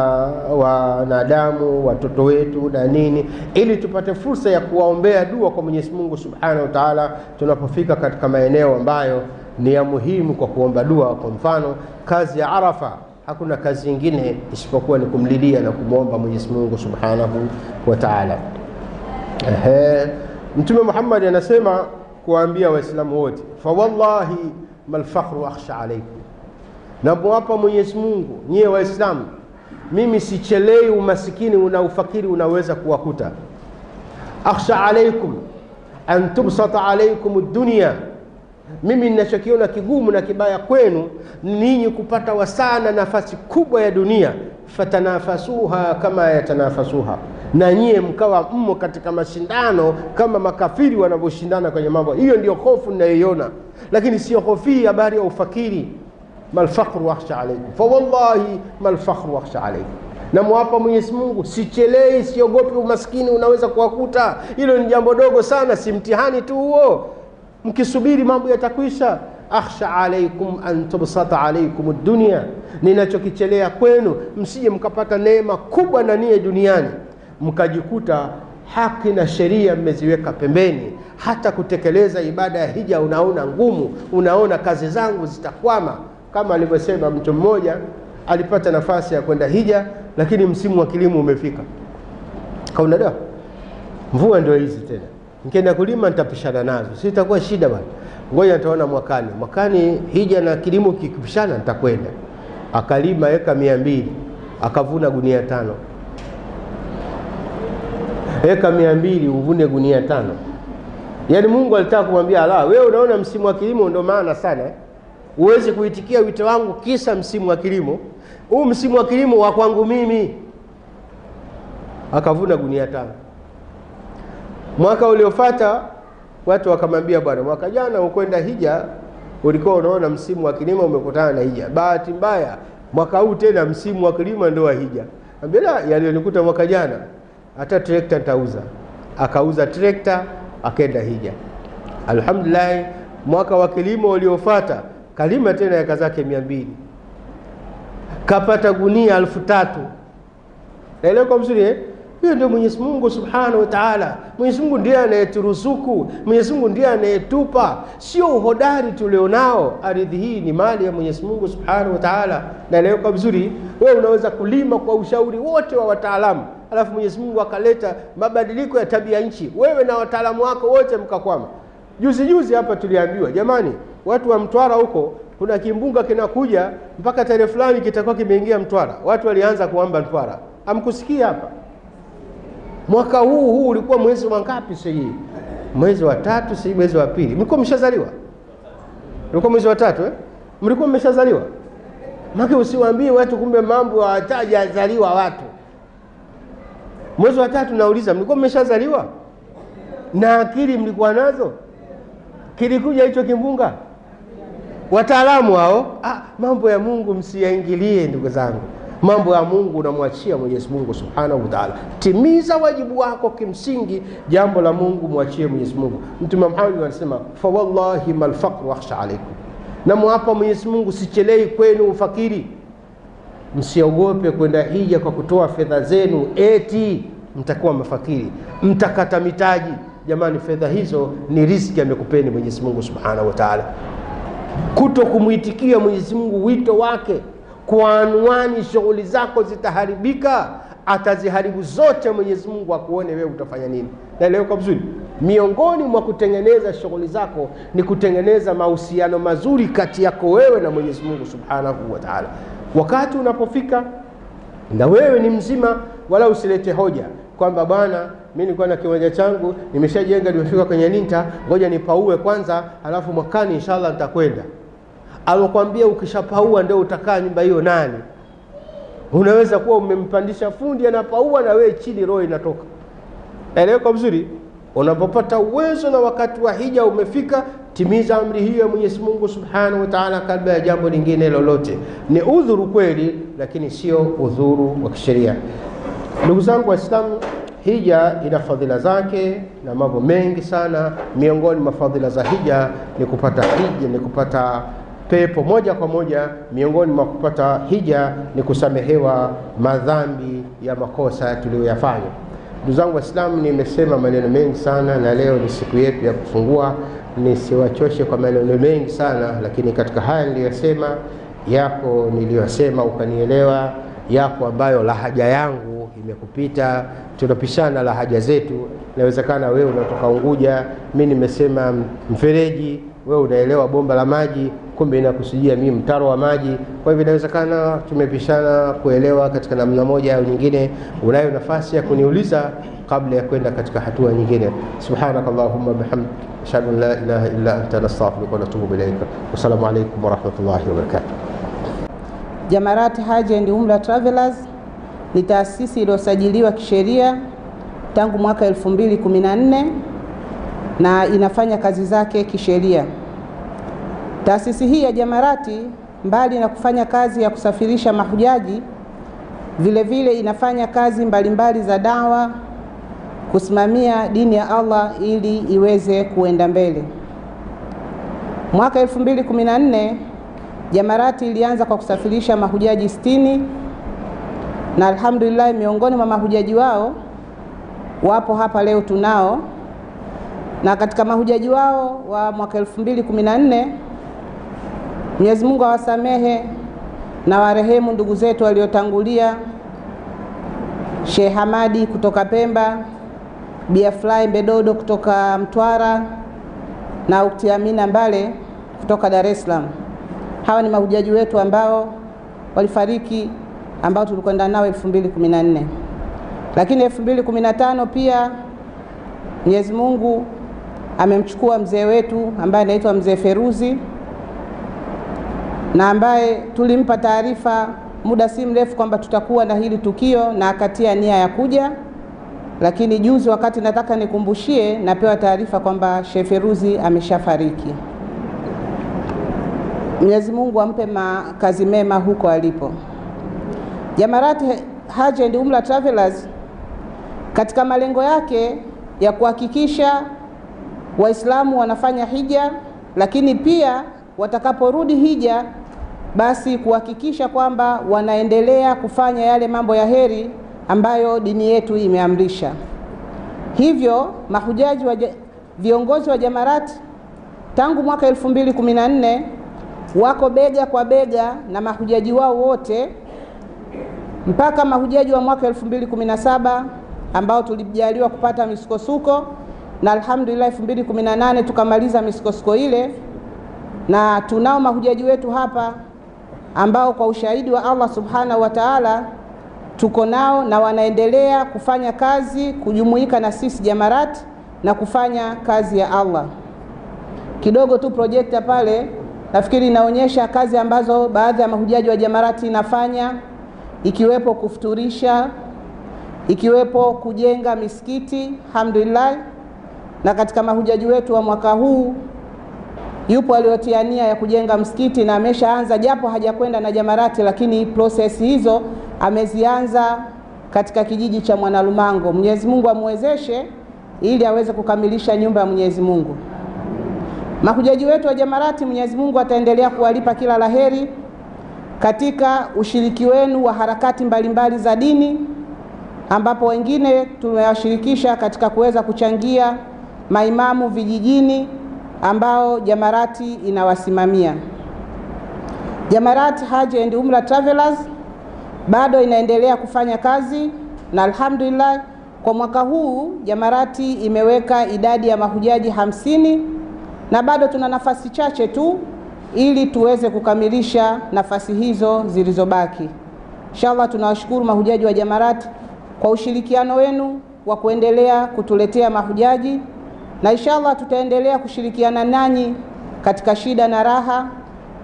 wanadamu, watoto wetu na nini, ili tupate fursa ya kuwaombea dua kwa Mwenyezi Mungu Subhanahu wa Ta'ala tunapofika katika maeneo ambayo ni ya muhimu kwa kuomba dua. Kwa mfano, kazi ya Arafa, hakuna kazi nyingine isipokuwa ni kumlilia na kumwomba Mwenyezi Mungu Subhanahu wa Ta'ala. Mtume Muhammad anasema kuambia Waislamu wote, fa wallahi mal fakhru akhsha alaykum, na mwapa Mwenyezi Mungu nyie Waislamu, mimi sichelei umasikini una ufakiri unaweza kuwakuta. Akhsha alaykum an tubsata alaykum ad-dunya, mimi ninachokiona kigumu na kibaya kwenu ninyi kupata wasana nafasi kubwa ya dunia. Fatanafasuha kama yatanafasuha, na nyie mkawa mmo katika mashindano kama makafiri wanavyoshindana kwenye mambo. Hiyo ndio hofu ninayoiona, lakini sio hofu habari ya ufakiri. Mal fakhru akhsha alaykum, fa wallahi mal fakhru akhsha alaykum, na mwapa Mwenyezi Mungu sichelei, siogopi umaskini unaweza kuwakuta. Hilo ni jambo dogo sana, si mtihani tu huo, mkisubiri mambo yatakwisha. Akhsha alaykum an tubsata alaykum ad-dunya, ninachokichelea kwenu msije mkapata neema kubwa na nia duniani mkajikuta haki na sheria mmeziweka pembeni. Hata kutekeleza ibada ya hija unaona ngumu, unaona kazi zangu zitakwama. Kama alivyosema mtu mmoja, alipata nafasi ya kwenda hija, lakini msimu wa kilimo umefika. Kaona da, mvua ndio hizi tena, nikienda kulima nitapishana nazo, sitakuwa shida bwana, ngoja nitaona mwakani hija na kilimo kikipishana nitakwenda. Akalima eka 200, akavuna gunia 5. Eka 200 uvune gunia 5. Yaani Mungu alitaka kumwambia, wewe unaona msimu wa kilimo ndio maana sana, uweze kuitikia wito wangu kisa msimu wa kilimo. Huu msimu wa kilimo wa kwangu mimi. Akavuna gunia 5. Mwaka uliofuata watu wakamwambia, bwana, mwaka jana ukwenda hija, ulikuwa unaona msimu wa kilimo umekutana na hija. Bahati mbaya mwaka huu tena msimu wa kilimo ndio wa hija. Ambia yalionikuta mwaka jana, hata trekta nitauza. Akauza trekta, akaenda hija. Alhamdulillah, mwaka wa kilimo uliofuata kalima tena eka zake 200. Kapata gunia 3000. Naelewa kwa mzuri Huyo ndio Mwenyezi Mungu Subhanahu wa Ta'ala. Mwenyezi Mungu ndiye anayeturuzuku, Mwenyezi Mungu ndiye anayetupa, sio uhodari tulionao. Ardhi hii ni mali ya Mwenyezi Mungu Subhanahu wa Ta'ala. Na leo kwa vizuri, wewe unaweza kulima kwa ushauri wote wa wataalamu, alafu Mwenyezi Mungu akaleta mabadiliko ya tabia nchi, wewe na wataalamu wako wote mkakwama. Juzi hapa tuliambiwa, jamani, watu wa Mtwara huko kuna kimbunga kinakuja, mpaka tarehe fulani kitakuwa kimeingia Mtwara. Watu walianza kuomba Mtwara. Amkusikia hapa? Mwaka huu ulikuwa mwezi wa ngapi sasa hii? Mwezi wa 3, sasa mwezi wa 2. Mlikuwa mshazaliwa? Mlikuwa mwezi wa 3 eh? Mlikuwa mmeshazaliwa? Maki usiwaambie watu kumbe mambo hatajazaliwa watu. Mwezi wa 3 nauliza, mlikuwa mmeshazaliwa? Na akili mlikuwa nazo? Kilikuja hicho kimbunga? Wataalamu hao, mambo ya Mungu msiyaingilie ndugu zangu. Mambo ya Mungu unamwachia Mwenyezi Mungu Subhanahu wa Ta'ala. Timiza wajibu wako kimsingi, jambo la Mungu mwachie Mwenyezi Mungu. Mtume Muhammad anasema, fa wallahi mal faqr wakhsha alaykum. Na muapa Mwenyezi Mungu, sichelei kwenu ufakiri. Msiogope kwenda hija kwa kutoa fedha zenu eti mtakuwa mafakiri, mtakata mitaji. Jamani, fedha hizo ni riziki amekupeni Mwenyezi Mungu Subhanahu wa Ta'ala. Kuto kumuitikia Mwenyezi Mungu wito wake kwa anwani, shughuli zako zitaharibika, ataziharibu zote Mwenyezi Mungu, akuone wewe utafanya nini. Na leo kwa vizuri, miongoni mwa kutengeneza shughuli zako ni kutengeneza mahusiano mazuri kati yako wewe na Mwenyezi Mungu Subhanahu wa Ta'ala. Wakati unapofika na wewe ni mzima, wala usilete hoja kwamba bwana, mimi nilikuwa na kiwanja changu nimeshajenga, nimefika kwenye linta, ngoja nipaue kwanza, halafu mwakani inshallah nitakwenda. Alokuambia ukishapaua ndio utakaa nyumba hiyo nani? Unaweza kuwa umempandisha fundi anapaua na wewe chini roho inatoka. Eleweka vizuri. Unapopata uwezo na wakati wa hija umefika, timiza amri hiyo ya Mwenyezi Mungu Subhanahu wa Ta'ala kabla ya jambo lingine lolote. Ni udhuru kweli, lakini sio udhuru wa kisheria. Ndugu zangu Waislamu, hija ina fadhila zake na mambo mengi sana. Miongoni mwa fadhila za hija ni kupata hija, ni kupata pepo moja kwa moja. Miongoni mwa kupata hija ni kusamehewa madhambi ya makosa tuliyoyafanya. Ndugu zangu Waislamu, nimesema maneno mengi sana na leo ni siku yetu ya kufungua. Nisiwachoshe kwa maneno mengi sana, lakini katika haya niliyosema, yako niliyosema ukanielewa, yako ambayo lahaja yangu imekupita, tunapishana lahaja zetu. Inawezekana wewe unatoka Unguja, mimi nimesema mfereji, wewe unaelewa bomba la maji, kumbe inakusudia mimi mtaro wa maji. Kwa hivyo inawezekana tumepishana kuelewa katika namna moja au nyingine. Unayo nafasi ya kuniuliza kabla ya kwenda katika hatua nyingine. Subhanakallahumma bihamdika, ashhadu an la ilaha illa anta, nastaghfiruka wa natubu ilayka. Wassalamu alaykum wa rahmatullahi wa barakatuh. Jamarat Hajj and Umrah Travelers ni taasisi iliyosajiliwa kisheria tangu mwaka 2014 na inafanya kazi zake kisheria. Taasisi hii ya Jamarati, mbali na kufanya kazi ya kusafirisha mahujaji, vile vile inafanya kazi mbalimbali za dawa, kusimamia dini ya Allah ili iweze kuenda mbele. Mwaka 2014 Jamarati ilianza kwa kusafirisha mahujaji 60 na alhamdulillah miongoni mwa mahujaji wao wapo hapa leo tunao. Na katika mahujaji wao wa mwaka 2014, Mwenyezi Mungu awasamehe na warehemu ndugu zetu waliotangulia, Sheikh Hamadi kutoka Pemba, Biafly Bedodo kutoka Mtwara na Ukti Amina Mbale kutoka Dar es Salaam. Hawa ni mahujaji wetu ambao walifariki, ambao tulikwenda nao 2014. Lakini 2015 pia Mwenyezi Mungu amemchukua mzee wetu ambaye anaitwa Mzee Feruzi, na ambaye tulimpa taarifa muda si mrefu kwamba tutakuwa na hili tukio na akatia nia ya kuja. Lakini juzi wakati nataka nikumbushie, napewa taarifa kwamba Sheikh Feruzi ameshafariki. Mwenyezi Mungu ampe makazi mema huko alipo. Jamarat Hajj and Umrah Travelers katika malengo yake ya kuhakikisha Waislamu wanafanya hija, lakini pia watakaporudi hija basi kuhakikisha kwamba wanaendelea kufanya yale mambo ya heri ambayo dini yetu imeamrisha. Hivyo mahujaji viongozi wa Jamarati tangu mwaka 2014 wako bega kwa bega na mahujaji wao wote mpaka mahujaji wa mwaka 2017 ambao tulijaliwa kupata misukosuko, na alhamdulillah 2018 tukamaliza misukosuko ile, na tunao mahujaji wetu hapa ambao kwa ushahidi wa Allah subhanahu wa ta'ala tuko nao na wanaendelea kufanya kazi, kujumuika na sisi Jamarati na kufanya kazi ya Allah. Kidogo tu projekta pale nafikiri inaonyesha kazi ambazo baadhi ya mahujaji wa Jamarati inafanya, ikiwepo kufuturisha, ikiwepo kujenga misikiti, alhamdulillah. Na katika mahujaji wetu wa mwaka huu yupo aliyotia nia ya kujenga msikiti na ameshaanza, japo hajakwenda na Jamarati, lakini process hizo amezianza katika kijiji cha Mwanalumango. Mwenyezi Mungu amwezeshe ili aweze kukamilisha nyumba ya Mwenyezi Mungu. Mahujaji wetu wa Jamarati, Mwenyezi Mungu ataendelea kuwalipa kila laheri katika ushiriki wenu wa harakati mbalimbali za dini, ambapo wengine tumewashirikisha katika kuweza kuchangia maimamu vijijini ambao Jamarati inawasimamia. Jamarati Haji and Umrah Travelers bado inaendelea kufanya kazi, na alhamdulillah kwa mwaka huu Jamarati imeweka idadi ya mahujaji 50 na bado tuna nafasi chache tu ili tuweze kukamilisha nafasi hizo zilizobaki. Inshallah tunawashukuru mahujaji wa Jamarati kwa ushirikiano wenu wa kuendelea kutuletea mahujaji, na inshallah tutaendelea kushirikiana nanyi katika shida na raha,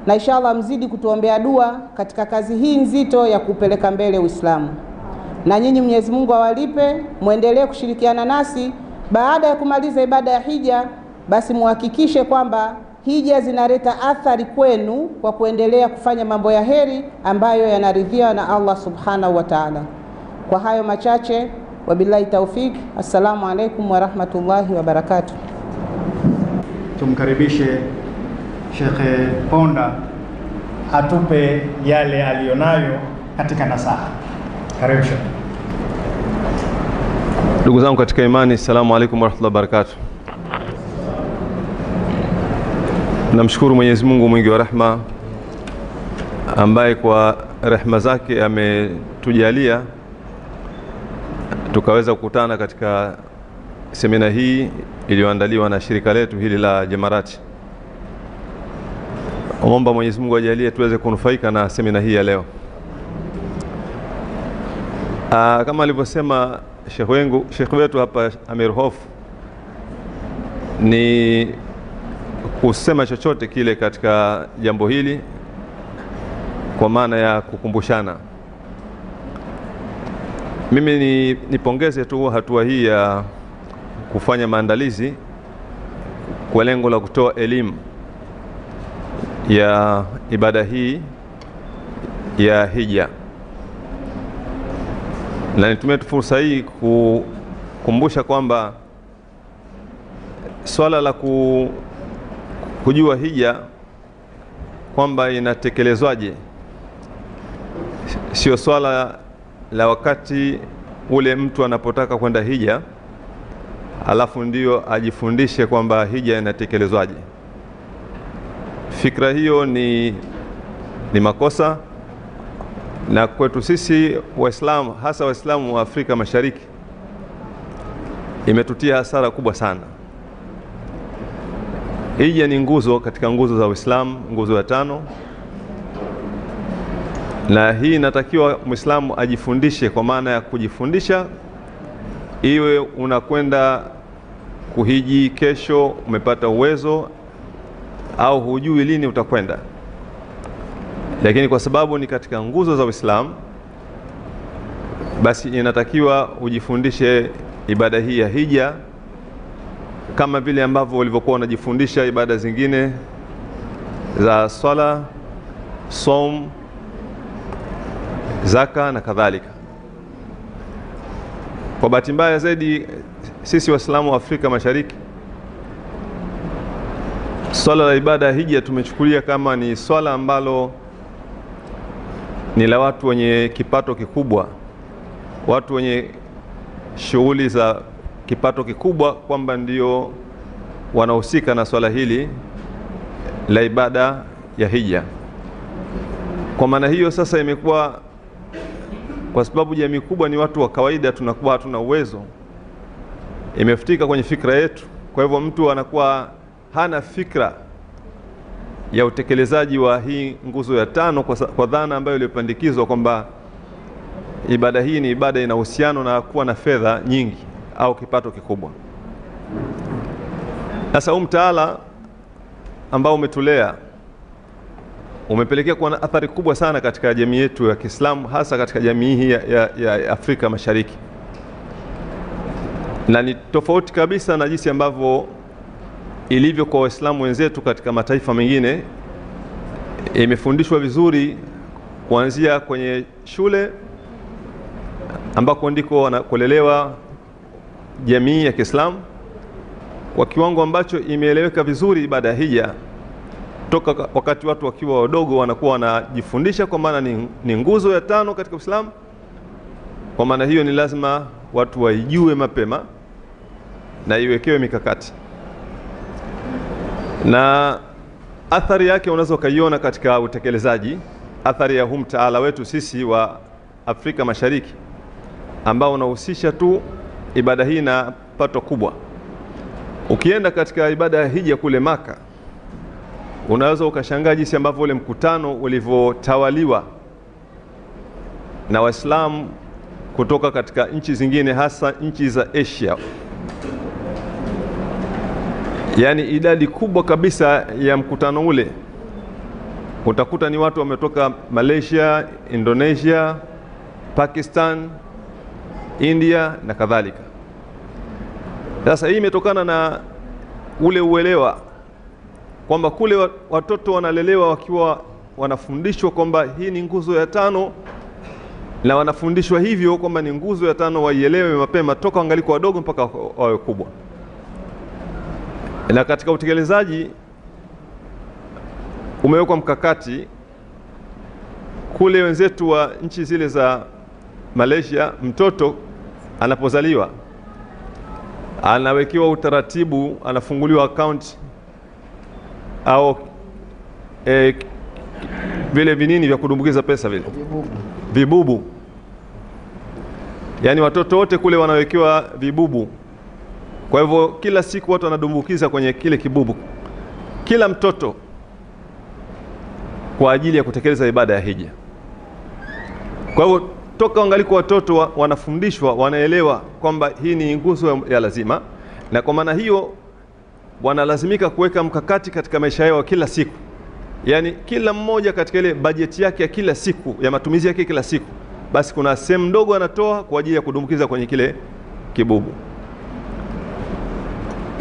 na inshallah mzidi kutuombea dua katika kazi hii nzito ya kupeleka mbele Uislamu. Na nyinyi Mwenyezi Mungu awalipe, muendelee kushirikiana nasi. Baada ya kumaliza ibada ya hija, basi muhakikishe kwamba hija zinaleta athari kwenu kwa kuendelea kufanya mambo ya heri ambayo yanaridhiwa na Allah subhanahu wa ta'ala. Kwa hayo machache, wabillahi taufik. Assalamu alaikum wa rahmatullahi wa barakatuh. Tumkaribishe Sheikh Ponda atupe yale alionayo katika nasaha. Karibu Sheikh. Ndugu zangu katika imani, assalamu alaikum wa rahmatullahi wa barakatuh. Namshukuru Mwenyezi Mungu mwingi wa rehema ambaye kwa rehema zake ametujalia tukaweza kukutana katika semina hii iliyoandaliwa na shirika letu hili la Jamarati. Omba Mwenyezi Mungu ajalie tuweze kunufaika na semina hii ya leo. Kama alivyosema Sheikh wetu hapa Amir Hof, ni kusema chochote kile katika jambo hili kwa maana ya kukumbushana. Mimi nipongeze tu hatua hii ya kufanya maandalizi kwa lengo la kutoa elimu ya ibada hii ya hija, na nitumie fursa hii kukumbusha kwamba swala la kujua hija kwamba inatekelezwaje sio swala la wakati ule mtu anapotaka kwenda hija alafu ndio ajifundishe kwamba hija inatekelezwaje. Fikra hiyo ni makosa, na kwetu sisi Waislamu, hasa Waislamu wa Afrika Mashariki, imetutia hasara kubwa sana. Hija ni nguzo katika nguzo za Uislamu, nguzo ya 5, na hii inatakiwa Muislamu ajifundishe, kwa maana ya kujifundisha. Iwe unakwenda kuhiji kesho, umepata uwezo, au hujui lini utakwenda, lakini kwa sababu ni katika nguzo za Uislamu, basi inatakiwa ujifundishe ibada hii ya hija kama vile ambavyo ulivyokuwa unajifundisha ibada zingine za swala, som, zaka na kadhalika. Kwa bahati mbaya zaidi sisi Waislamu wa Afrika Mashariki, swala la ibada ya hija tumechukulia kama ni swala ambalo ni la watu wenye kipato kikubwa, watu wenye shughuli za kipato kikubwa kwamba ndio wanahusika na swala hili la ibada ya hija. Kwa maana hiyo sasa imekuwa, kwa sababu jamii kubwa ni watu wa kawaida, tunakuwa hatuna uwezo, imefutika kwenye fikra yetu. Kwa hivyo mtu anakuwa hana fikra ya utekelezaji wa hii nguzo ya 5 kwa dhana ambayo iliyopandikizwa kwamba ibada hii ni ibada ina uhusiano na kuwa na fedha nyingi au kipato kikubwa. Sasa mtaala ambao umetulea umepelekea kuwa na athari kubwa sana katika jamii yetu ya Kiislamu, hasa katika jamii hii ya Afrika Mashariki, na ni tofauti kabisa na jinsi ambavyo ilivyo kwa Waislamu wenzetu katika mataifa mengine. Imefundishwa vizuri kuanzia kwenye shule ambako ndiko wanakolelewa jamii ya Kiislamu, kwa kiwango ambacho imeeleweka vizuri ibada ya hija toka wakati watu wakiwa wadogo wanakuwa wanajifundisha, kwa maana ni nguzo ya 5 katika Uislamu. Kwa maana hiyo ni lazima watu waijue mapema na iwekewe mikakati, na athari yake unaweza kaiona katika utekelezaji. Athari ya huu mtaala wetu sisi wa Afrika Mashariki ambao unahusisha tu ibada hii na pato kubwa. Ukienda katika ibada ya hija kule Maka, unaweza ukashangaa jinsi ambavyo ule mkutano ulivyotawaliwa na Waislamu kutoka katika nchi zingine, hasa nchi za Asia. Yani idadi kubwa kabisa ya mkutano ule utakuta ni watu wametoka Malaysia, Indonesia, Pakistan, India na kadhalika. Sasa hii imetokana na ule uelewa kwamba kule watoto wanalelewa wakiwa wanafundishwa kwamba hii ni nguzo ya 5, na wanafundishwa hivyo kwamba ni nguzo ya 5 waielewe mapema toka wangaliko wadogo mpaka wawe kubwa. Na katika utekelezaji umewekwa mkakati kule. Wenzetu wa nchi zile za Malaysia, mtoto anapozaliwa anawekewa utaratibu, anafunguliwa account au vile vinini vya kudumbukiza pesa, vile vibubu. Yani watoto wote kule wanawekewa vibubu. Kwa hivyo kila siku watu wanadumbukiza kwenye kile kibubu, kila mtoto, kwa ajili ya kutekeleza ibada ya hija. Kwa hivyo toka wangaliko watoto wanafundishwa, wanaelewa kwamba hii ni nguzo ya lazima, na kwa maana hiyo wanalazimika kuweka mkakati katika maisha yao kila siku. Yani kila mmoja katika ile bajeti yake ya kila siku, ya matumizi yake kila siku, basi kuna sehemu ndogo anatoa kwa ajili ya kudumbukiza kwenye kile kibubu.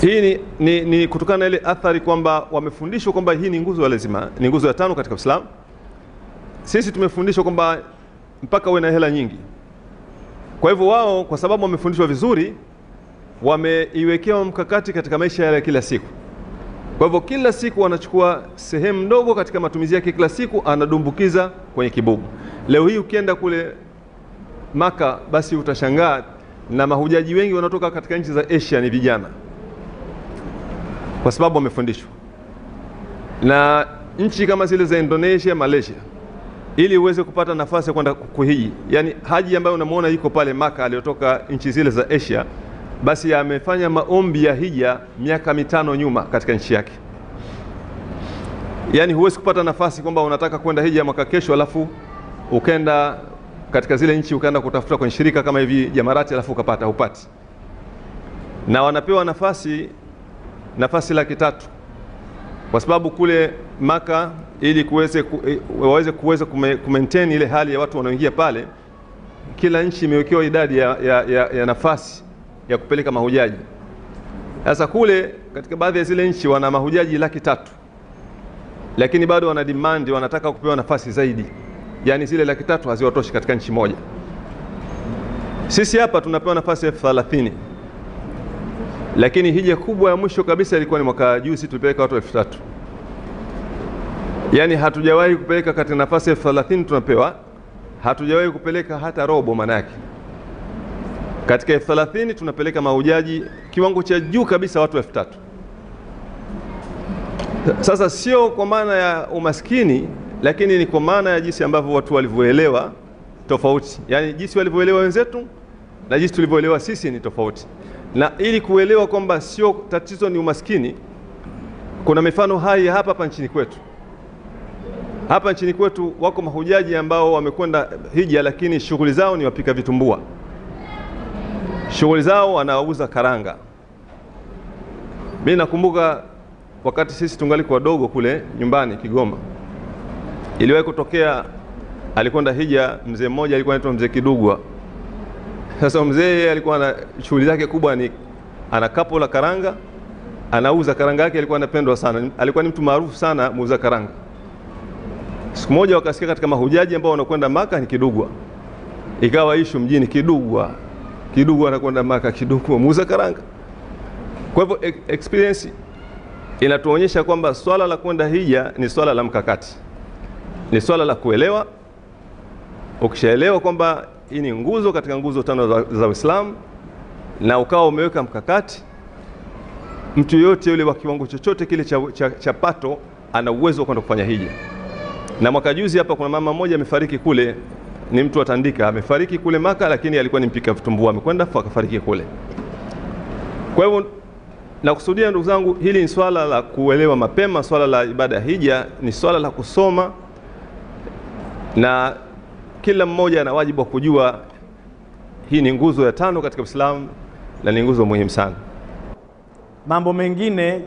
Hii ni kutokana na ile athari kwamba wamefundishwa kwamba hii ni nguzo ya lazima, ni nguzo ya 5 katika Uislamu. Sisi tumefundishwa kwamba mpaka uwe na hela nyingi. Kwa hivyo wao, kwa sababu wamefundishwa vizuri, wameiwekea mkakati katika maisha ya kila siku. Kwa hivyo kila siku wanachukua sehemu ndogo katika matumizi yake kila siku, anadumbukiza kwenye kibubu. Leo hii ukienda kule Maka, basi utashangaa, na mahujaji wengi wanatoka katika nchi za Asia ni vijana, kwa sababu wamefundishwa. Na nchi kama zile za Indonesia, Malaysia, ili uweze kupata nafasi ya kwenda kuhiji, yani haji ambayo unamuona yuko pale Maka aliyotoka nchi zile za Asia, basi amefanya maombi ya hija miaka 5 nyuma katika nchi yake. Yani huwezi kupata nafasi kwamba unataka kwenda hija mwaka kesho alafu ukenda katika zile nchi ukaenda kutafuta kwenye shirika kama hivi Jamarati alafu ukapata, hupati. Na wanapewa nafasi 300,000, kwa sababu kule Maka ili waweze kumaintain ile hali ya watu wanaoingia pale, kila nchi imewekewa idadi ya nafasi ya kupeleka mahujaji. Sasa kule katika baadhi ya zile nchi wana mahujaji 300,000, lakini bado wana demand, wanataka kupewa nafasi zaidi. Yani zile 300,000 haziwatoshi katika nchi moja. Sisi hapa tunapewa nafasi 30,000, lakini hija kubwa ya mwisho kabisa ilikuwa ni mwaka juzi, tulipeleka watu 3,000. Yani hatujawahi kupeleka katika nafasi 30,000 tunapewa, hatujawahi kupeleka hata robo manake. Katika 30 tunapeleka mahujaji kiwango cha juu kabisa, watu 3000. Sasa sio kwa maana ya umaskini, lakini ni kwa maana ya jinsi ambavyo watu walivyoelewa tofauti. Yani jinsi walivyoelewa wenzetu na jinsi tulivyoelewa sisi ni tofauti. Na ili kuelewa kwamba sio tatizo ni umaskini, kuna mifano hai hapa nchini kwetu. Hapa nchini kwetu wako mahujaji ambao wamekwenda hija, lakini shughuli zao ni wapika vitumbua. Shughuli zao wanauza karanga. Mimi nakumbuka wakati sisi tungali wadogo kule nyumbani Kigoma, iliwahi kutokea, alikwenda hija mzee mmoja, alikuwa anaitwa Mzee Kidugwa. Sasa mzee alikuwa na shughuli zake kubwa, ni ana kapo la karanga, anauza karanga yake, alikuwa anapendwa sana, alikuwa ni mtu maarufu sana muuza karanga. Siku moja wakasikia katika mahujaji ambao wanakwenda Maka ni Kidugwa. Ikawa issue mjini, Kidugwa anakwenda Maka, Kidugwa muuza karanga. Kwa hivyo experience inatuonyesha kwamba swala la kwenda hija ni swala la mkakati, ni swala la kuelewa. Ukishaelewa kwamba hii ni nguzo katika nguzo 5 za Uislamu na ukawa umeweka mkakati, mtu yote yule wa kiwango chochote kile cha pato ana uwezo wa kwenda kufanya hija. Na mwaka juzi hapa kuna mama mmoja amefariki kule, ni mtu wa Tandika, amefariki kule Maka, lakini alikuwa ni mpika vitumbua, amekwenda akafariki kule. Kwa hivyo nakusudia ndugu zangu, hili ni swala la kuelewa mapema. Swala la ibada ya hija ni swala la kusoma, na kila mmoja ana wajibu wa kujua hii ni nguzo ya 5 katika Uislamu na ni nguzo muhimu sana. Mambo mengine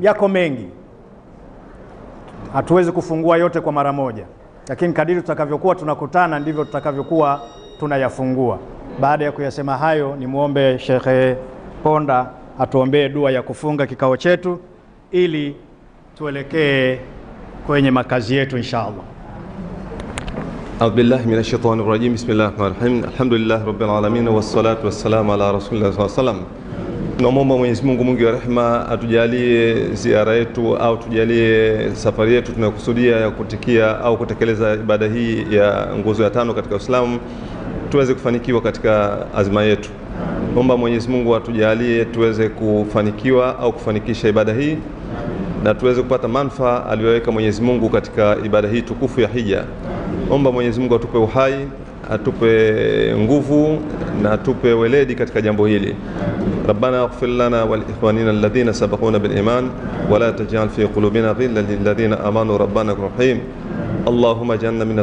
yako mengi, hatuwezi kufungua yote kwa mara moja, lakini kadiri tutakavyokuwa tunakutana ndivyo tutakavyokuwa tunayafungua. Baada ya kuyasema hayo, ni muombe Sheikh Ponda atuombee dua ya kufunga kikao chetu ili tuelekee kwenye makazi yetu inshallah. أعوذ بالله من الشيطان الرجيم. بسم الله الرحمن الرحيم. الحمد لله رب العالمين والصلاة والسلام على رسول الله صلى الله عليه وسلم. Tunaomba Mwenyezi Mungu mwingi wa rehema atujalie ziara yetu au tujalie safari yetu tunayokusudia ya kutikia au kutekeleza ibada hii ya nguzo ya 5 katika Uislamu tuweze kufanikiwa katika azma yetu. Naomba Mwenyezi Mungu atujalie tuweze kufanikiwa au kufanikisha ibada hii na tuweze kupata manufaa aliyoweka Mwenyezi Mungu katika ibada hii tukufu ya hija. Omba Mwenyezi Mungu atupe uhai, atupe nguvu na atupe weledi katika jambo hili. Rabbana ighfir lana wa li ikhwanina alladhina sabaquna bil iman wa la taj'al fi qulubina ghillan lil ladhina amanu rabbana rahim. Allahumma ij'alna min